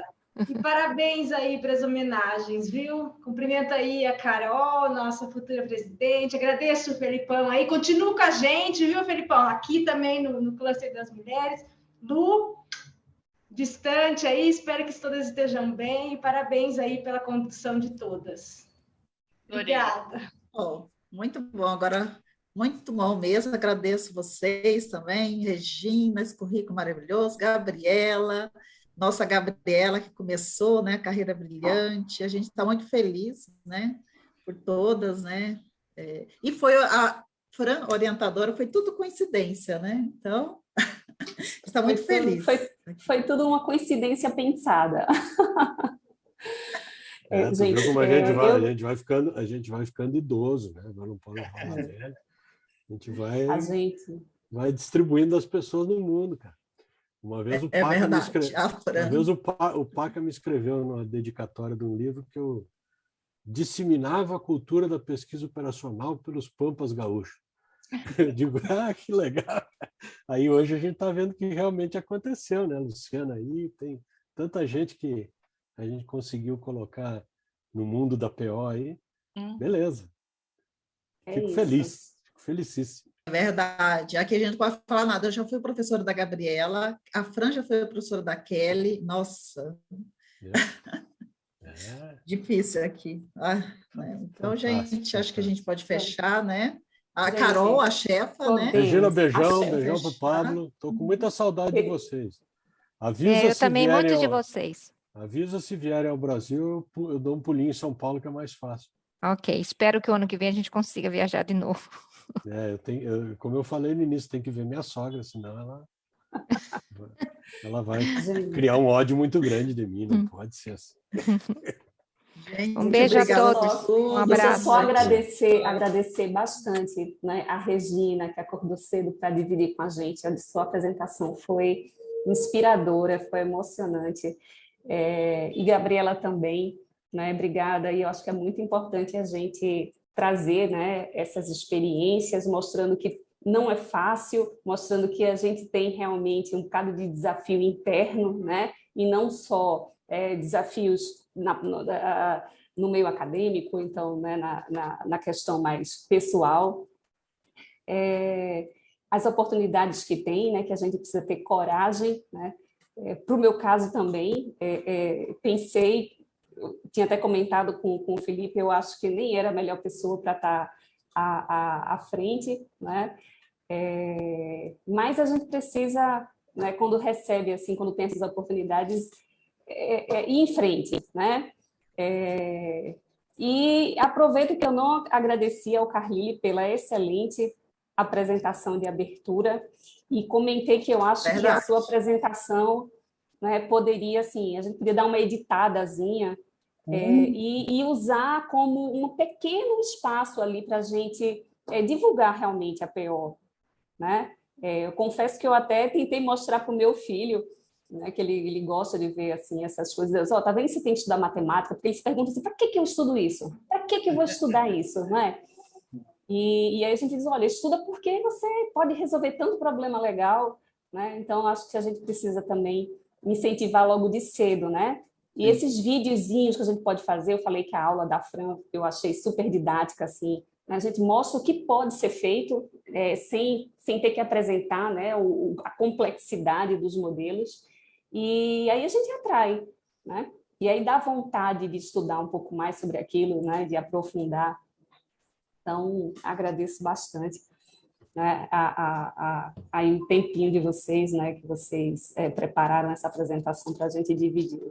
E parabéns aí para as homenagens, viu? Cumprimento aí a Carol, nossa futura presidente. Agradeço o Felipão aí. Continua com a gente, viu, Felipão? Aqui também no cluster das mulheres. Lu, distante aí, espero que todas estejam bem. E parabéns aí pela condução de todas. Obrigada. Muito bom. Agora, muito bom mesmo. Agradeço vocês também, Regina, esse currículo maravilhoso, Gabriela. Nossa Gabriela, que começou, né, a carreira brilhante, a gente está muito feliz, né, por todas, né, e Fran, orientadora, foi tudo coincidência, né? Então, está muito feliz. Foi tudo uma coincidência pensada. Gente, viu como a gente vai ficando idoso, né? Agora não pode falar velho. A gente vai distribuindo as pessoas no mundo, cara. Uma vez o Paca me escreveu numa dedicatória de um livro que eu disseminava a cultura da pesquisa operacional pelos pampas gaúchos. Eu digo, que legal. Aí hoje a gente está vendo que realmente aconteceu, né, Luciana? Aí tem tanta gente que a gente conseguiu colocar no mundo da PO aí. Beleza. Fico feliz, fico felicíssimo. É verdade. Aqui a gente não pode falar nada. Eu já fui professora da Gabriela, a Fran já foi professora da Kelly. Nossa. Difícil aqui. Então, gente, acho que a gente pode fechar, né? A Carol, a chefa, né? Regina, beijão para o Pablo. Estou com muita saudade de vocês. Avisa eu também muito de vocês. Avisa se vierem ao Brasil, eu dou um pulinho em São Paulo, que é mais fácil. Ok, espero que o ano que vem a gente consiga viajar de novo. Como eu falei no início, tem que ver minha sogra, senão ela vai criar um ódio muito grande de mim, não pode ser assim. Gente, um beijo a todos, um abraço. Só agradecer bastante, né, a Regina, que acordou cedo para dividir com a gente. A sua apresentação foi inspiradora, foi emocionante. E Gabriela também, né, obrigada. E eu acho que é muito importante a gente trazer, né, essas experiências, mostrando que não é fácil, mostrando que a gente tem realmente um bocado de desafio interno, né, e não só desafios no meio acadêmico, então, né, na questão mais pessoal. As oportunidades que tem, né, que a gente precisa ter coragem, né. Para o meu caso também, pensei, eu tinha até comentado com o Felipe, eu acho que nem era a melhor pessoa para estar à frente, né? Mas a gente precisa, né, quando recebe, assim, quando tem essas oportunidades, ir em frente, né? E aproveito que eu não agradeci ao Carlyle pela excelente apresentação de abertura e comentei que eu acho que a sua apresentação, né, poderia, assim, a gente podia dar uma editadazinha e usar como um pequeno espaço ali para a gente divulgar realmente a PO, né? Eu confesso que eu até tentei mostrar para o meu filho, né, que ele gosta de ver assim essas coisas. Tá vendo se tem que estudar matemática? Porque ele se pergunta assim, para que eu estudo isso? Para que eu vou estudar isso, não é? E aí a gente diz, olha, estuda porque você pode resolver tanto problema legal, né? Então acho que a gente precisa também incentivar logo de cedo, né? E esses videozinhos que a gente pode fazer, eu falei que a aula da Fran eu achei super didática, assim, né? A gente mostra o que pode ser feito sem ter que apresentar, né, a complexidade dos modelos, e aí a gente atrai, né? E aí dá vontade de estudar um pouco mais sobre aquilo, né, de aprofundar. Então, agradeço bastante, né, aí o tempinho de vocês, né, que vocês prepararam essa apresentação para a gente dividir.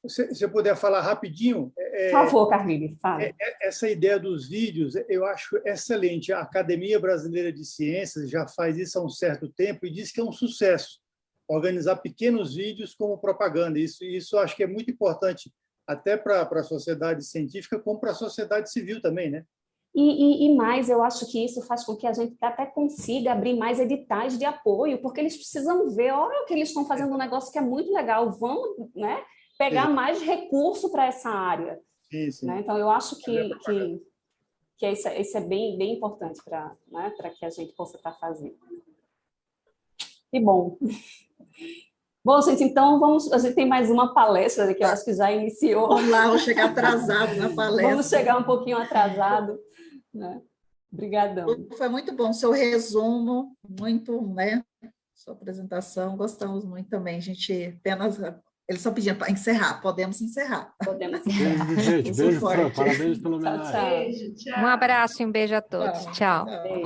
Se eu puder falar rapidinho... Por favor, Carlyle, fala. Essa ideia dos vídeos, eu acho excelente. A Academia Brasileira de Ciências já faz isso há um certo tempo e diz que é um sucesso organizar pequenos vídeos como propaganda. Isso acho que é muito importante, até para a sociedade científica, como para a sociedade civil também, né? E mais, eu acho que isso faz com que a gente até consiga abrir mais editais de apoio, porque eles precisam ver, olha, que eles estão fazendo um negócio que é muito legal, vamos, né, pegar mais recurso para essa área. Isso. Né? Então, eu acho que isso é bem, bem importante para, né, que a gente possa estar fazendo. E bom... Bom, gente, então a gente tem mais uma palestra que eu acho que já iniciou. Vamos lá, vamos chegar atrasado na palestra. Vamos chegar um pouquinho atrasado, né? Obrigadão. Foi muito bom, seu resumo, muito, né? Sua apresentação, gostamos muito também. A gente apenas, eles só pediam para encerrar, podemos encerrar. Podemos encerrar. Gente, beijo, Fran, parabéns pela homenagem. Um abraço e um beijo a todos. Tchau. Tchau.